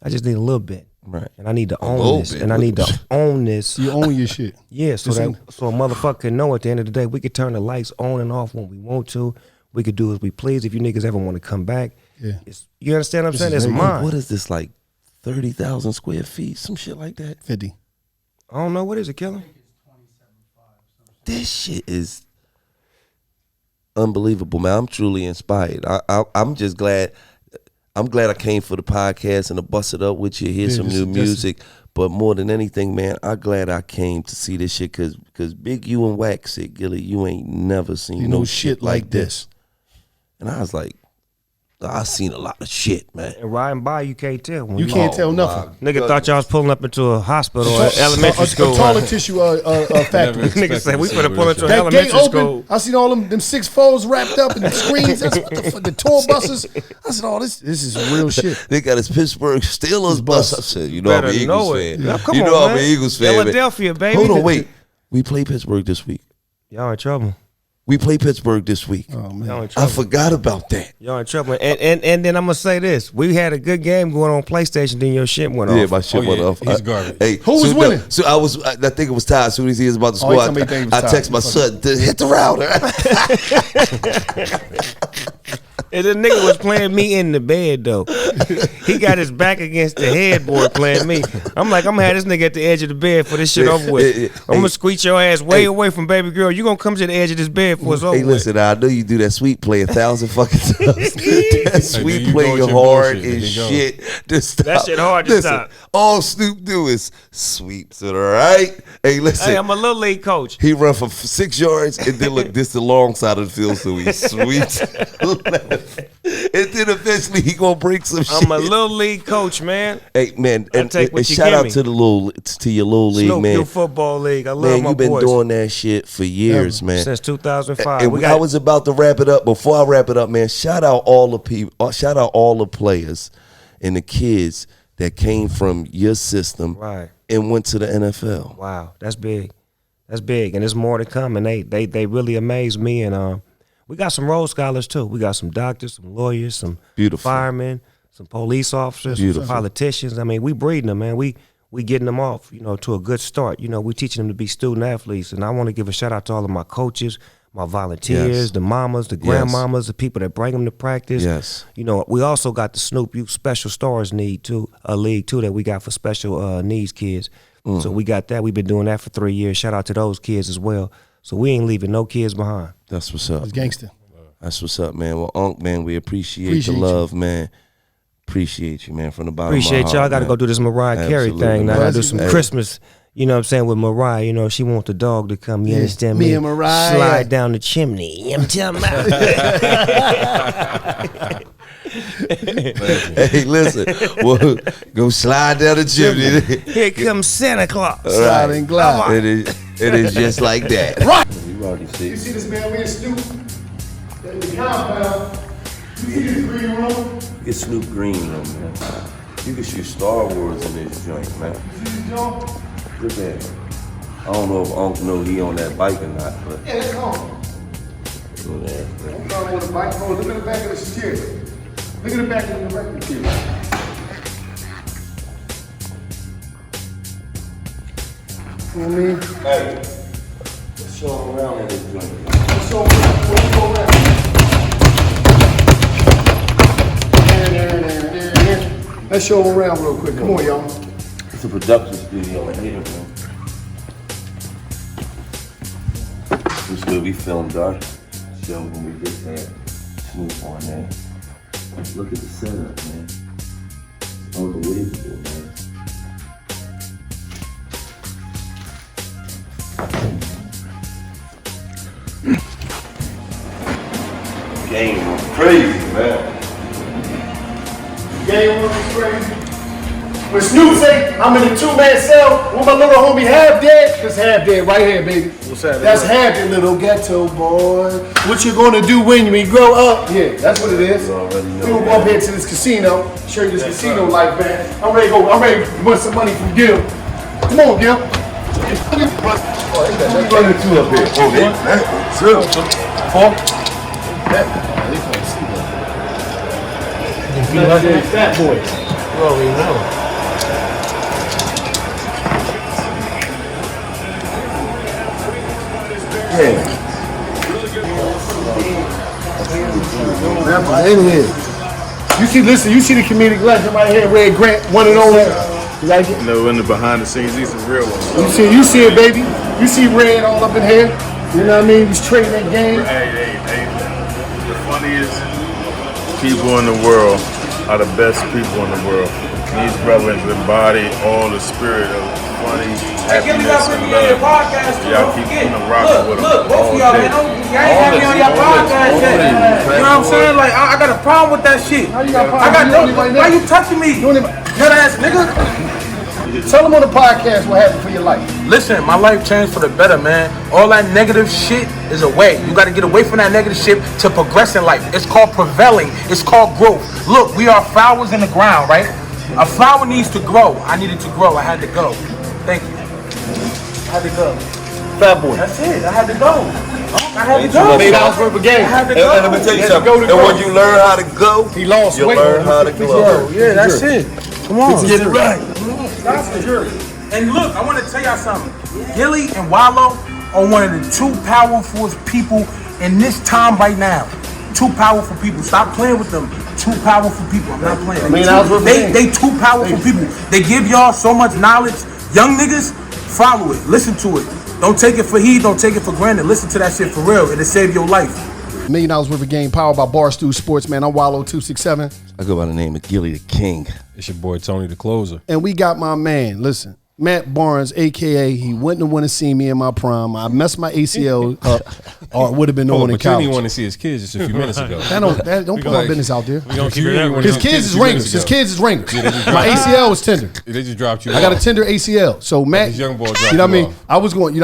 I just need a little bit. Right. And I need to little own this. bit. And I need to own this. You own your shit. Yeah, so a motherfucker can know at the end of the day, we could turn the lights on and off when we want to. We could do as we please. If you niggas ever want to come back, Yeah. you understand what I'm saying? is It's very mine. What is this, like 30,000 square feet? Some shit like that? 50. I don't know. What is it, Killer? This shit is unbelievable, man. I'm truly inspired. I'm just glad. I'm glad I came for the podcast and to bust it up with you, hear some new music. But more than anything, man, I'm glad I came to see this shit because Big U and Wax said, Gilly, you ain't never seen no shit like this. And I was like, I've seen a lot of shit, man. And riding by, you can't tell. When You can't tell nothing. Nigga thought y'all was pulling up into a hospital or elementary school. A taller tissue factory. Nigga said we finna pull into an That gate elementary open. school. I seen all them 6'4s wrapped up in the screens. That's what the fuck, the tour buses. I said, oh, this is real shit. They got his Pittsburgh Steelers bus. I said, you know I'm Better an Eagles know it. fan. Yeah, come you on, know I'm man. an Eagles fan. man. Philadelphia, baby. Hold on, wait. We play Pittsburgh this week. Y'all in trouble. We play Pittsburgh this week. Oh, man. Y'all in trouble. I forgot about that. Y'all in trouble. And then I'm gonna say this: we had a good game going on PlayStation. Then your shit went off. Yeah, my shit went off. He's garbage. Hey, Who was winning? So I think it was Ty. As soon as he was about to Oh, he score, told me he think he was I Ty. text my son to hit the router. And the nigga was playing me in the bed though. He got his back against the headboard playing me. I'm like, I'm gonna have this nigga at the edge of the bed for this shit over with. I'm gonna squeeze your ass way away from baby girl. You gonna come to the edge of this bed for it's over. Hey, listen, I know you do that sweep play 1,000 fucking times. That sweep play you hard as shit to stop. That shit hard to stop. All Snoop do is sweep to the right. Hey, listen. Hey, I'm a little league coach. He run for 6 yards and then look this the long side of the field, so he sweeps left. And then eventually he gonna bring some shit. I'm a little league coach, man. Hey man, and take what you shout give out me. to your little league, Snoop, man. your football league. I love Man, my you've been boys. doing that shit for years, man. Since 2005. And I was about to wrap it up. Before I wrap it up, man, shout out all the people, shout out all the players and the kids that came from your system Right. and went to the NFL. Wow, that's big. That's big, and there's more to come. And they really amaze me. And we got some Rhodes scholars too. We got some doctors, some lawyers, some Beautiful. firemen, some police officers, Beautiful. some politicians. I mean, we breeding them, man. We getting them off, to a good start. We teaching them to be student athletes. And I want to give a shout out to all of my coaches, my volunteers, Yes. the mamas, the grandmamas, the people that bring them to practice. Yes. We also got the Snoop Youth Special Stars league too that we got for special needs kids. So we got that. We've been doing that for 3 years. Shout out to those kids as well. So we ain't leaving no kids behind. That's what's up. It's gangster. That's what's up, man. Well, Unc, man, we appreciate the you. love, man. Appreciate you, man, from the bottom Appreciate of my y'all. heart, I got to man. go do this Mariah Carey Absolutely, thing. Now I man. got to do some Hey. Christmas, with Mariah. She want the dog to come. You understand me? me and Mariah. Slide down the chimney. I'm telling Hey, listen. Well, go slide down the chimney. Here comes Santa Claus. Slide and glide. It is just like that. Right. You already see. You see this man, we in Snoop. In the compound. You see this green room? Get Snoop Green room, man. You can shoot Star Wars in this joint, man. You see this joint? Look at it. I don't know if Unc know he on that bike or not, but Yeah, it's calm. look at that. I'm calm on the bike. Oh, look at the back of the steering. Look at the back of the record steering. You know what I mean? Hey, let's show him around in this joint. Let's show them. Let's go around. Let's show them around real quick. Come on, y'all. It's a production studio in here, man. This where we filmed our show when we just had Snoop on there. Look at the setup, man. It's unbelievable, man. Game was crazy, man. Game room is crazy. When Snoop say, I'm in a 2-man cell with my little homie Half Dead, that's Half Dead right here, baby. What's that? That's Half Dead, little ghetto boy. What you gonna do when you grow up? Yeah, that's what it is. You already know We gonna go up here to this casino, show you this casino life, man. I'm ready to go. I'm ready to win some money from Gil. Come on, Gil. Let's run the two up here. Oh, two. Four. Fat boy. You already know. In here. You see the comedic legend right here, Red Grant, one and only. You like it? No, in the behind the scenes, these are real ones. You see it, baby. You see Red all up in here. You know what I mean? He was trading that game. Hey. The funniest people in the world are the best people in the world. These brothers embody all the spirit of funny, happiness, and love. Y'all keep rocking with them. Look, both of y'all, man, y'all ain't had me on your podcast yet. You know what I'm saying? Like, I got a problem with that shit. How you got a I got problem? no. Why you touching me? Nut ass nigga. Tell them on the podcast what happened for your life. Listen, my life changed for the better, man. All that negative shit is away. You gotta get away from that negative shit to progress in life. It's called prevailing. It's called growth. Look, we are flowers in the ground, right? A flower needs to grow. I needed to grow. I had to go. Thank you. I had to go. Fat boy. That's it. I had to go. I had to go. $8 worth of game. I had to And go. let me tell you Let's something. go to And when grow. you learn how to go, He lost you weight. learn how to glow. Yeah, that's it. Come on. Get it right. That's the jury. And look, I want to tell y'all something. Gilly and Wallow are one of the two powerful people in this time right now. too powerful people. Stop playing with them. Too powerful people. I'm not playing. They too powerful people. They give y'all so much knowledge. Young niggas, follow it. Listen to it. Don't take it for heed. Don't take it for granted. Listen to that shit for real. It'll save your life. $1 million worth of game powered by Barstool Sports, man. I'm Wallow267. I go by the name of Gilly the King. It's your boy Tony the Closer. And we got my man, listen, Matt Barnes, a.k.a. he wouldn't want to see me in my prime. I messed my ACL up, or it would have been on the But you couch. didn't want to see his kids just a few minutes ago. Don't put my business out there. His kids is ringers. His kids is ringers. My ACL was tender. They just dropped you. I got a tender ACL. So Matt, This young boy dropped you know what I you mean? I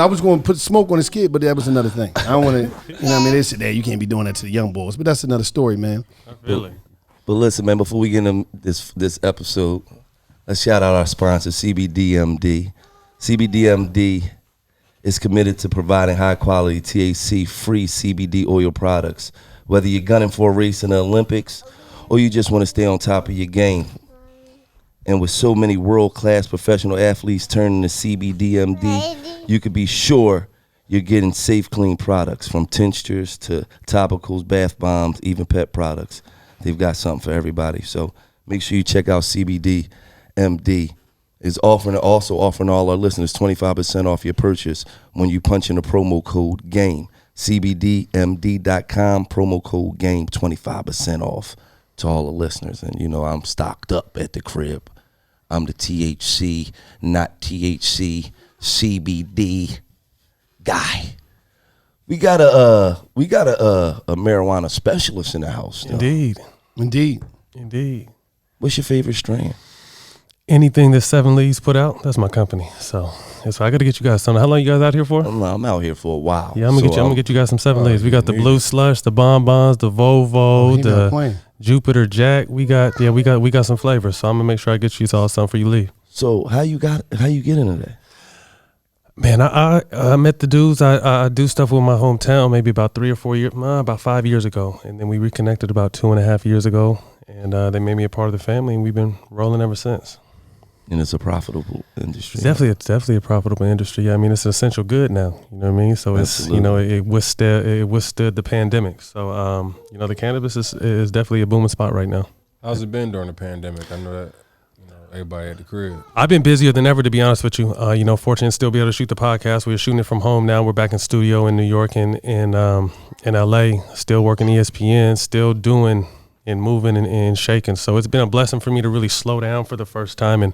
was going to put smoke on his kid, but that was another thing. I don't want to, you know what I mean? They said, "Hey, you can't be doing that to the young boys," but that's another story, man. Really? But listen, man, before we get into this episode, let's shout out our sponsor, CBDMD. CBDMD is committed to providing high-quality THC-free CBD oil products. Whether you're gunning for a race in the Olympics or you just want to stay on top of your game. And with so many world-class professional athletes turning to CBDMD, you can be sure you're getting safe, clean products, from tinctures to topicals, bath bombs, even pet products. They've got something for everybody. So make sure you check out CBDMD. Is also offering all our listeners 25% off your purchase when you punch in the promo code GAME. CBDMD.com, promo code GAME, 25% off to all the listeners. And, you know, I'm stocked up at the crib. I'm the THC, not THC, CBD guy. We got a marijuana specialist in the house, though. Indeed. What's your favorite strain? Anything that Seven Leaves put out, that's my company. So I got to get you guys something. How long you guys out here for? I'm out here for a while. Yeah, I'm gonna get you guys some Seven Leaves. We got the Blue Slush, the Bonbons, the Volvo, the Jupiter Jack. We got some flavors. So I'm gonna make sure I get you all some for you leave. So how you get into that? Man, I met the dudes. I do stuff with my hometown maybe about 3 or 4 years, about 5 years ago, and then we reconnected about 2.5 years ago, and they made me a part of the family, and we've been rolling ever since. And it's a profitable industry. It's definitely a profitable industry. I mean, it's an essential good now. You know what I mean? So Absolutely. It's, you know, it withstood the pandemic. So you know, the cannabis is definitely a booming spot right now. How's it been during the pandemic? I know that, you know, everybody at the crib. I've been busier than ever, to be honest with you. You know, fortunate to still be able to shoot the podcast. We're shooting it from home now. We're back in studio in New York and in LA, still working ESPN, still doing and moving and shaking. So it's been a blessing for me to really slow down for the first time and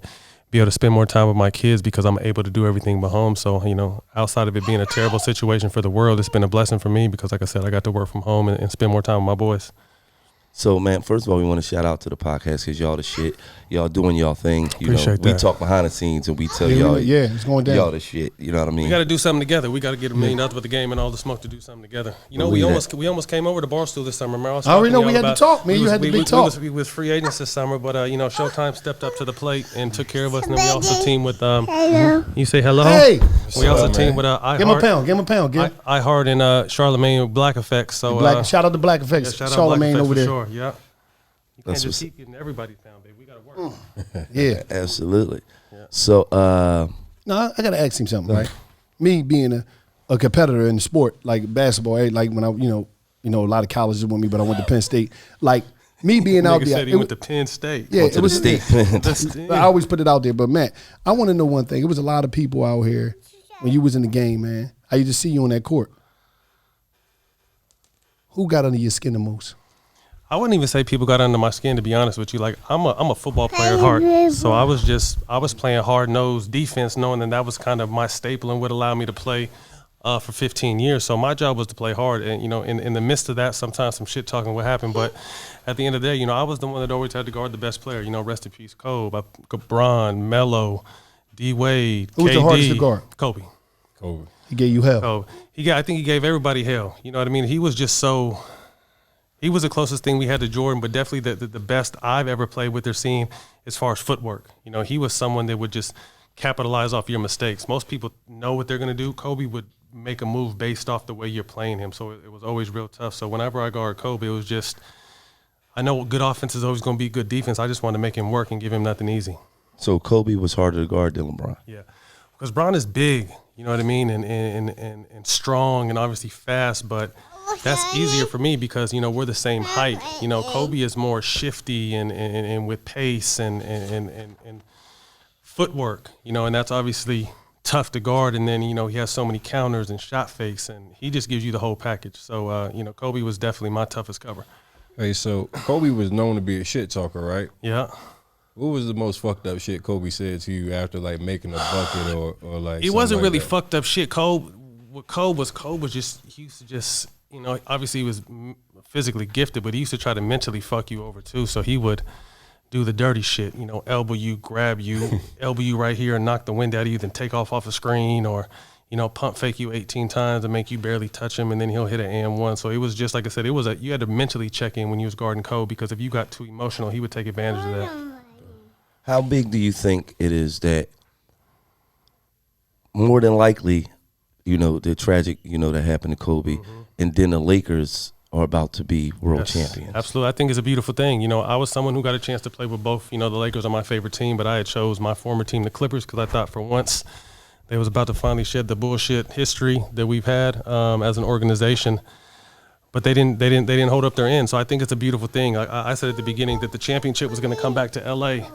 be able to spend more time with my kids because I'm able to do everything but home. So, you know, outside of it being a terrible situation for the world, it's been a blessing for me because, like I said, I got to work from home and spend more time with my boys. So, man, first of all, we want to shout out to the podcast because y'all the shit. Y'all doing y'all thing. Appreciate We that. talk behind the scenes and we tell y'all, it's going down. y'all the shit. You know what I mean? We got to do something together. We got to get $1 million with the game and all the smoke to do something together. You know, we almost came over to Barstool this summer. Remember, I already know we had to talk, man. You had the big talk. We was free agents this summer, but you know, Showtime stepped up to the plate and took care of us. And then we also teamed with You say hello. Hey. We also teamed with iHeart. Give him a pound. iHeart and Charlemagne with Black Effects. So Shout out to Black Effects. shout out Charlemagne Black over Effects there. for sure. Yeah. You That's can't just what's- keep getting everybody found, baby. We got to work. Yeah. Absolutely. So, No, I gotta ask him something, right? Me being a competitor in the sport, like basketball, like when I, you know, a lot of colleges with me, but I went to Penn State. Like me being out Nigga there, said he went to Penn State. yeah, to the state. I always put it out there, but Matt, I want to know one thing. It was a lot of people out here when you was in the game, man. I used to see you on that court. Who got under your skin the most? I wouldn't even say people got under my skin, to be honest with you. Like I'm a football player at heart, so I was playing hard-nosed defense, knowing that was kind of my staple and would allow me to play for 15 years. So my job was to play hard, and you know, in the midst of that, sometimes some shit talking would happen. But at the end of the day, you know, I was the one that always had to guard the best player. You know, rest in peace, Kobe, LeBron, Melo, D Wade, Who was the hardest to guard? Kobe. He gave you hell. So I think he gave everybody hell. You know what I mean? He was just so. He was the closest thing we had to Jordan, but definitely the best I've ever played with or seen as far as footwork. You know, he was someone that would just capitalize off your mistakes. Most people know what they're going to do. Kobe would make a move based off the way you're playing him, so it was always real tough. So whenever I guard Kobe, it was just, I know good offense is always going to be good defense. I just want to make him work and give him nothing easy. So Kobe was harder to guard than LeBron. Yeah, because Bron is big, you know what I mean, and strong and obviously fast, but that's easier for me because, you know, we're the same height. You know, Kobe is more shifty and with pace and footwork, you know, and that's obviously tough to guard. And then, you know, he has so many counters and shot fakes, and he just gives you the whole package. So, you know, Kobe was definitely my toughest cover. Hey, so Kobe was known to be a shit talker, right? Yeah. What was the most fucked up shit Kobe said to you after like making a bucket or like? It wasn't like really that? fucked up shit. Kobe was just, he used to just, you know, obviously he was physically gifted, but he used to try to mentally fuck you over too. So he would do the dirty shit, you know, elbow you, grab you, elbow you right here and knock the wind out of you, then take off the screen, or, you know, pump fake you 18 times and make you barely touch him, and then he'll hit an and-one. So it was just, like I said, you had to mentally check in when you was guarding Kobe, because if you got too emotional, he would take advantage of that. How big do you think it is that more than likely, you know, the tragic, you know, that happened to Kobe, and then the Lakers are about to be world champions? Absolutely. I think it's a beautiful thing. You know, I was someone who got a chance to play with both. You know, the Lakers are my favorite team, but I had chose my former team, the Clippers, because I thought for once they was about to finally shed the bullshit history that we've had as an organization. But they didn't hold up their end. So I think it's a beautiful thing. I said at the beginning that the championship was going to come back to LA.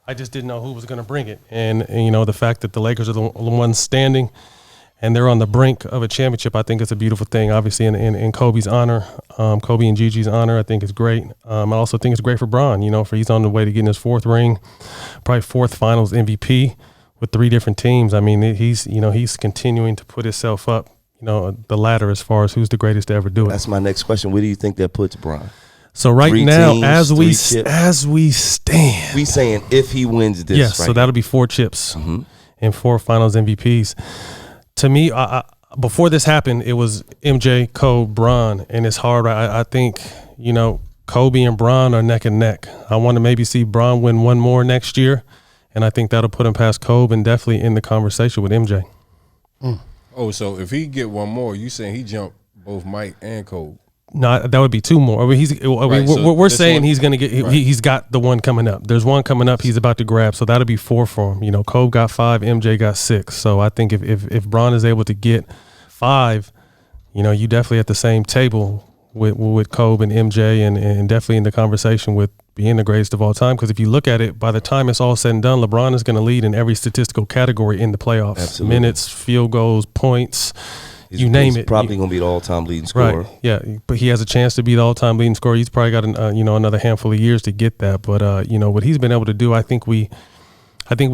I just didn't know who was going to bring it. And, you know, the fact that the Lakers are the ones standing and they're on the brink of a championship, I think it's a beautiful thing. Obviously, in Kobe's honor, Kobe and Gigi's honor, I think it's great. I also think it's great for Bron, you know, for he's on the way to getting his fourth ring, probably fourth finals MVP with 3 different teams. I mean, he's continuing to put himself up, you know, the ladder as far as who's the greatest to ever do it. That's my next question. Where do you think that puts Bron? So right 3 now, teams, as 3 we stand, we saying if he wins this, yes, right? so that'll be 4 chips and 4 finals MVPs. To me, before this happened, it was MJ, Kobe, Bron, and it's hard. I think, you know, Kobe and Bron are neck and neck. I want to maybe see Bron win one more next year, and I think that'll put him past Kobe and definitely in the conversation with MJ. Oh, so if he get one more, you saying he jumped both Mike and Kobe? No, that would be 2 more. I mean, we're saying he's going to get. He's got the one coming up. There's one coming up. He's about to grab. So that'll be 4 for him. You know, Kobe got 5. MJ got 6. So I think if Bron is able to get 5, you know, you definitely at the same table with Kobe and MJ, and definitely in the conversation with being the greatest of all time. Because if you look at it, by the time it's all said and done, LeBron is going to lead in every statistical category in the playoffs. Absolutely. Minutes, field goals, points. You name it. Probably going to be the all-time leading scorer. Right. Yeah, but he has a chance to be the all-time leading scorer. He's probably got another handful of years to get that. But you know what he's been able to do. I think we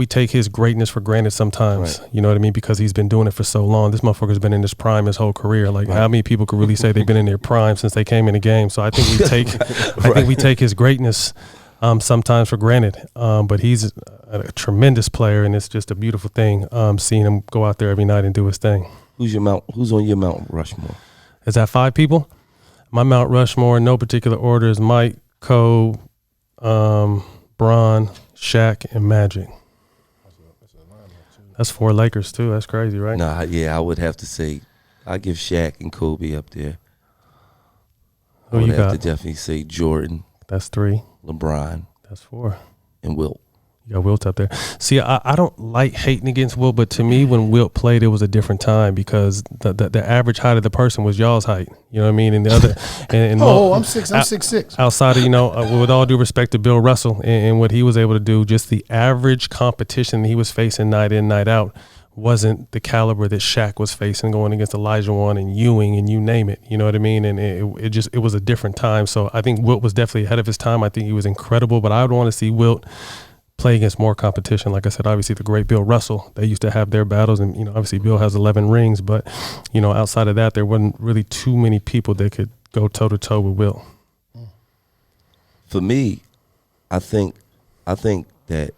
take his greatness for granted sometimes. Right. You know what I mean? Because he's been doing it for so long. This motherfucker's been in his prime his whole career. Like how many people could really say they've been in their prime since they came in the game? So I think we take I think we take his greatness sometimes for granted. But he's a tremendous player, and it's just a beautiful thing seeing him go out there every night and do his thing. Who's on your Mount Rushmore? Is that 5 people? My Mount Rushmore, in no particular order, is Mike, Kobe, Bron, Shaq, and Magic. That's 4 Lakers too. That's crazy, right? Nah, yeah, I would have to say I give Shaq and Kobe up there. Who I would you have got? to definitely say Jordan. That's 3. LeBron. That's 4. And Wilt. You got Wilt up there. See, I don't like hating against Wilt, but to me, when Wilt played, it was a different time because the average height of the person was y'all's height. You know what I mean? And the other, and I'm 6'6". Outside of, you know, with all due respect to Bill Russell and what he was able to do, just the average competition that he was facing night in, night out wasn't the caliber that Shaq was facing going against Elijah Wan and Ewing and you name it. You know what I mean? And it was a different time. So I think Wilt was definitely ahead of his time. I think he was incredible, but I would want to see Wilt play against more competition. Like I said, obviously the great Bill Russell, they used to have their battles, and, you know, obviously Bill has 11 rings, but, you know, outside of that, there wasn't really too many people that could go toe-to-toe with Wilt. For me, I think that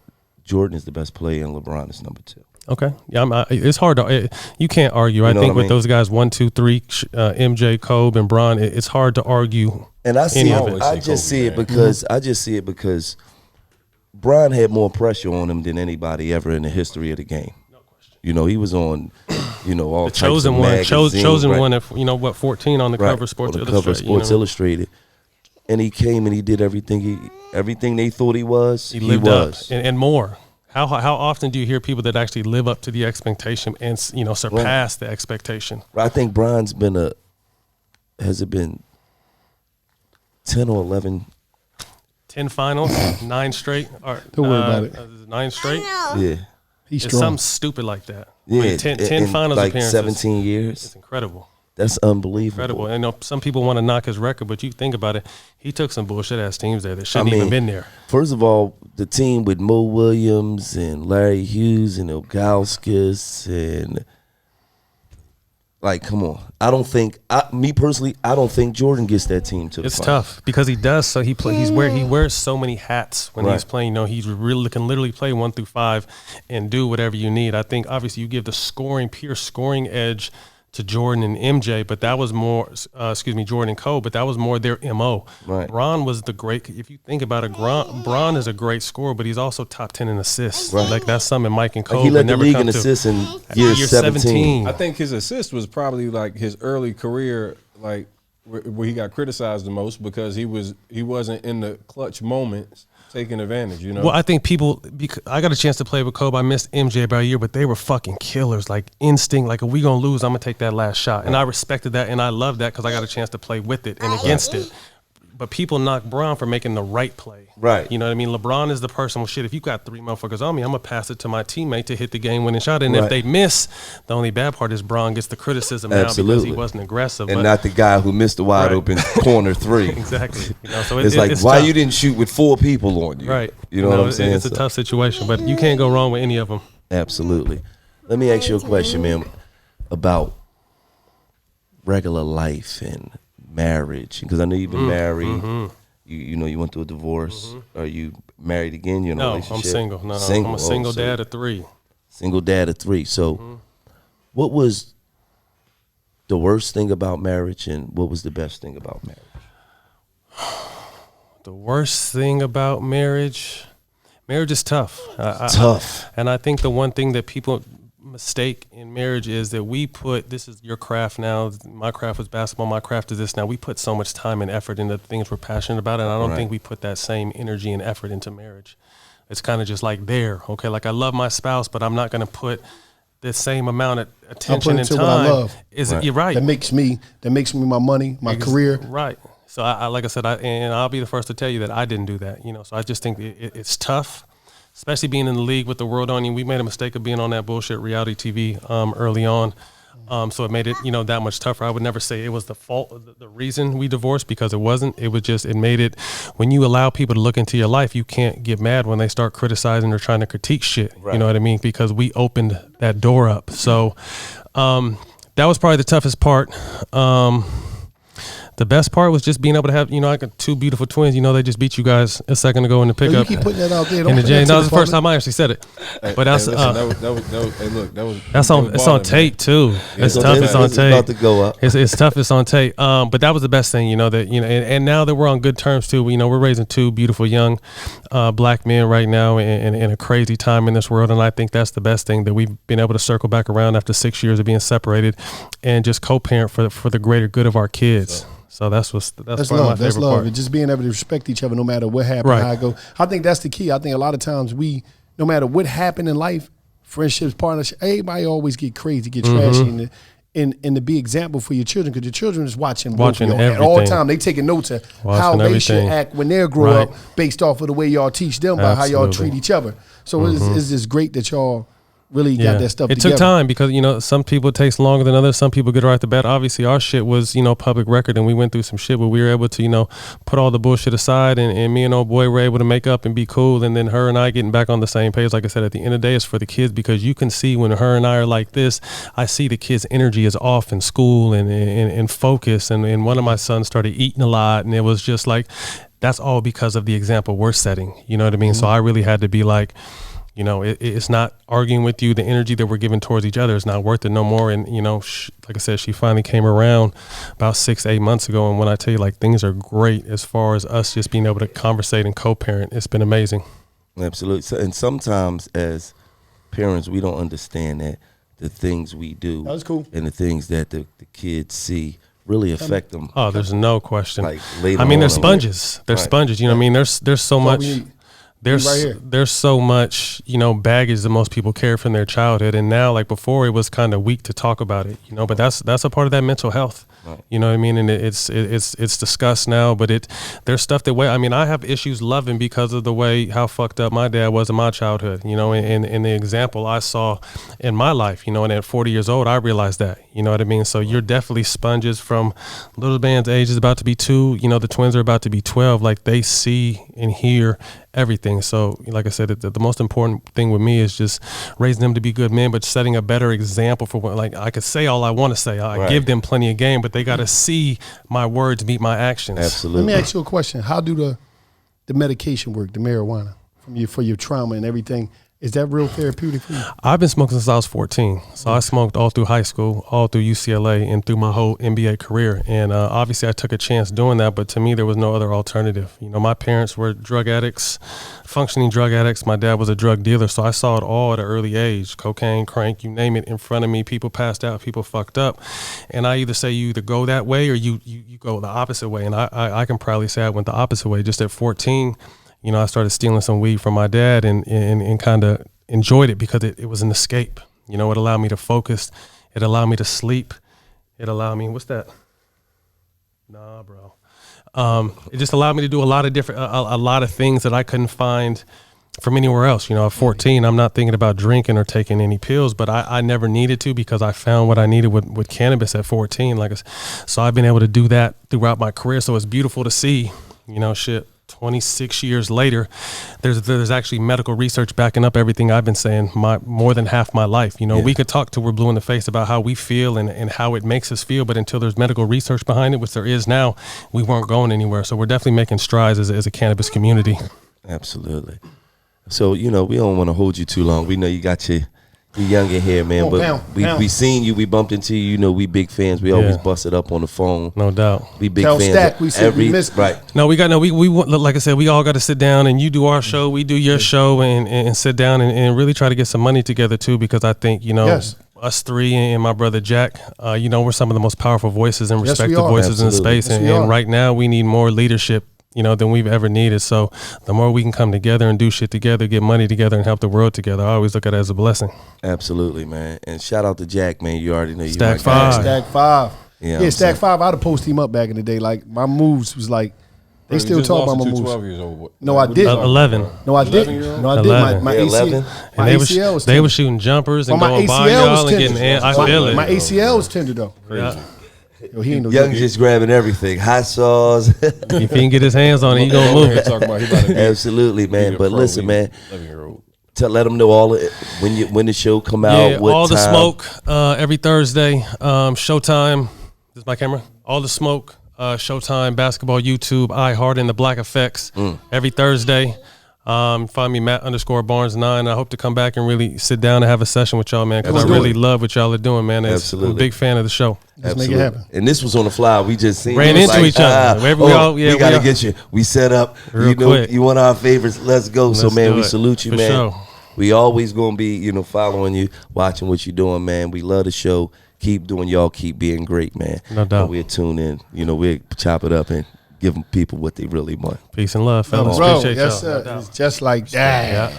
Jordan is the best player and LeBron is number 2. Okay. Yeah, it's hard to you can't argue. I think with those guys 1, 2, 3, MJ, Kobe, and Bron, it's hard to argue. And I see it. I just see it because Bron had more pressure on him than anybody ever in the history of the game. No question. You know, he was on, you know, all the types chosen of one, magazines, chosen right? one. If you know what, 14 on the cover of Sports Illustrated. Cover of Sports Illustrated, and he came and he did everything they thought he was. He lived up and more. How often do you hear people that actually live up to the expectation and, you know, surpass the expectation? I think Bron's been has it been 10 or 11? 10 finals, 9 straight. Or, Don't worry about it. 9 straight. Yeah. He's It's strong. something stupid like that. Yeah. I mean, 10 in finals like appearances. 17 years. It's incredible. That's unbelievable. Incredible. And some people want to knock his record, but you think about it, he took some bullshit ass teams there that shouldn't even been there. First of all, the team with Mo Williams and Larry Hughes and Ilgauskas and like, come on. I don't think me personally, I don't think Jordan gets that team to the It's final. tough because he does. So he wears so many hats when he's playing. You know, he's really can literally play 1 through 5 and do whatever you need. I think obviously you give the pure scoring edge to Jordan and MJ, but that was more, Jordan and Kobe, but that was more their MO. Right. Bron was the great, if you think about it, Bron is a great scorer, but he's also top 10 in assists. Right. Like that's something Mike and Kobe He led the never league come in to. assists in year 17. I think his assist was probably like his early career, like where he got criticized the most because he wasn't in the clutch moments taking advantage, you know. Well, I think I got a chance to play with Kobe. I missed MJ about a year, but they were fucking killers. Like instinct, like if we gonna lose, I'm gonna take that last shot. And I respected that, and I loved that because I got a chance to play with it and against it. But people knock Bron for making the right play. Right. You know what I mean? LeBron is the person, well, shit, if you got 3 motherfuckers on me, I'm going to pass it to my teammate to hit the game-winning shot. And if they miss, the only bad part is Bron gets the criticism now because he wasn't aggressive. And not the guy who missed the wide-open corner 3. Exactly. You know, so it's like, why tough. You didn't shoot with 4 people on you? Right. You know what I'm saying? It's a tough situation, but you can't go wrong with any of them. Absolutely. Let me ask you a question, man, about regular life and marriage, because I know you've been married. Mm-hmm. You know you went through a divorce. Are you married again? You in a No, relationship? I'm single. No, single. I'm a single so dad of 3. Single dad of 3. So, what was the worst thing about marriage, and what was the best thing about marriage? The worst thing about marriage is tough. Tough. And I think the one thing that people mistake in marriage is that we put, this is your craft now, my craft was basketball, my craft is this now. We put so much time and effort into the things we're passionate about, and I don't think we put that same energy and effort into marriage. It's kind of just like okay, like I love my spouse, but I'm not going to put the same amount of attention and time. What I love. You're right. That makes me my money, my career. Right. So I like I said, and I'll be the first to tell you that I didn't do that. You know, so I just think it's tough. Especially being in the league with the world on you. We made a mistake of being on that bullshit reality TV early on. So it made it, that much tougher. I would never say it was the fault, the reason we divorced, because it wasn't. It was just, it made it, when you allow people to look into your life, you can't get mad when they start criticizing or trying to critique shit. Right. You know what I mean? Because we opened that door up. So that was probably the toughest part. The best part was just being able to have, I got 2 beautiful twins. They just beat you guys a second ago in the pickup. You keep putting that out there. In the That was the first time I actually said it. But that's it's on tape too. It's tough. It's on tape. About to go up. It's tough. It's on tape. But that was the best thing, and now that we're on good terms too. We're raising 2 beautiful young black men right now in a crazy time in this world, and I think that's the best thing, that we've been able to circle back around after 6 years of being separated, and just co-parent for the greater good of our kids. So that's probably love. my favorite that's love. part. And just being able to respect each other no matter what happened, how it go. I think that's the key. I think a lot of times no matter what happened in life, friendships, partnerships, everybody always get crazy, get trashy, and to be example for your children, because your children is watching everything at all time. They taking notes of how they should act when they grow up, based off of the way y'all teach them about how y'all treat each other. So it's just great that y'all really got that stuff together. It took time because, some people it takes longer than others. Some people get right off the bat. Obviously, our shit was, public record, and we went through some shit, but we were able to, put all the bullshit aside, and me and old boy were able to make up and be cool, and then her and I getting back on the same page. Like I said, at the end of the day, it's for the kids, because you can see when her and I are like this, I see the kids' energy is off in school and focus, and one of my sons started eating a lot, and it was just like, that's all because of the example we're setting. You know what I mean? So I really had to be like, it's not arguing with you. The energy that we're giving towards each other is not worth it no more. And, like I said, she finally came around about 6-8 months ago. And when I tell you, things are great as far as us just being able to conversate and co-parent, it's been amazing. Absolutely. So, and sometimes as parents, we don't understand that the things we do and the things that the kids see really affect them. Oh, there's no question. They're sponges. They're sponges. You know what I mean? There's so much. there's so much, baggage that most people carry from their childhood, and now, like before, it was kind of weak to talk about it, but that's a part of that mental health. Right. You know what I mean? And it's discussed now, but there's stuff that I have issues loving because of the way how fucked up my dad was in my childhood, and the example I saw in my life, and at 40 years old, I realized that, you know what I mean? So you're definitely sponges from little band's age is about to be 2, the twins are about to be 12, like they see and hear everything. So like I said, the most important thing with me is just raising them to be good men, but setting a better example for what, like I could say all I want to say. I give them plenty of game, but they got to see my words meet my actions. Absolutely. Let me ask you a question. How do the medication work, the marijuana for your trauma and everything? Is that real therapeutic for you? I've been smoking since I was 14. So I smoked all through high school, all through UCLA, and through my whole NBA career. And obviously I took a chance doing that, but to me there was no other alternative. My parents were drug addicts, functioning drug addicts. My dad was a drug dealer, so I saw it all at an early age. Cocaine, crank, you name it, in front of me. People passed out, people fucked up. And I either say you either go that way or you go the opposite way. And I can proudly say I went the opposite way. Just at 14, I started stealing some weed from my dad and kind of enjoyed it because it was an escape. It allowed me to focus. It allowed me to sleep. It allowed me, what's that? Nah, bro. It just allowed me to do a lot of different, a lot of things that I couldn't find from anywhere else. At 14, I'm not thinking about drinking or taking any pills, but I never needed to because I found what I needed with cannabis at 14. So I've been able to do that throughout my career. So it's beautiful to see, 26 years later, there's actually medical research backing up everything I've been saying more than half my life. We could talk till we're blue in the face about how we feel and how it makes us feel, but until there's medical research behind it, which there is now, we weren't going anywhere. So we're definitely making strides as a cannabis community. Absolutely. So, we don't want to hold you too long. We know you got your young in here, man, but we seen you, we bumped into you, we big fans. We always busted up on the phone. No doubt. We big Tell fans. Stack, we said we missed right. No, we like I said, we all got to sit down and you do our show, we do your show and sit down and really try to get some money together too, because I think, Yes. us three and my brother Jack, we're some of the most powerful voices and respected voices Absolutely. in the space. Yes, And right now we need more leadership, than we've ever needed. So the more we can come together and do shit together, get money together and help the world together, I always look at it as a blessing. Absolutely, man. And shout out to Jack, man. You already know you Stack like five. Stack 5. Yeah, Yeah, Stack 5. I'd have posted him up back in the day. Like, my moves was like, they still talk about my moves. 12 years old. No, I did. 11. No, I did. No, I did. 11. My Yeah, ACL, 11. my And ACL was they tender. were shooting jumpers and Well, my going by ACL was y'all and tender. getting. I feel it. My ACL was tender though. Yeah. Yo, he ain't no Young joke. just grabbing everything. Hot sauce. If he can get his hands on it, he gonna move it. Absolutely, man. But listen, man. 11-year-old. Let them know all of it when the show come out. Yeah, what all the time. smoke every Thursday. Showtime. This is my camera. All the smoke. Showtime, basketball, YouTube, iHeart, and the Black Effects every Thursday. Find me Matt_Barnes9. I hope to come back and really sit down and have a session with y'all, man, because I really love what y'all are doing, man. I'm a big fan of the show. Let's make it happen. And this was on the fly. We just seen Ran it. It was into each other. We gotta get you. We set up. Real quick. You one of our favorites. Let's go. So Let's man, do we it. salute you, For man. sure. We always gonna be, following you, watching what you're doing, man. We love the show. Keep doing y'all. Keep being great, man. No doubt. And we'll tune in. We'll chop it up and give them people what they really want. Peace and love, fellas. Bro, Appreciate yes, y'all. sir. It's just like that. Yeah.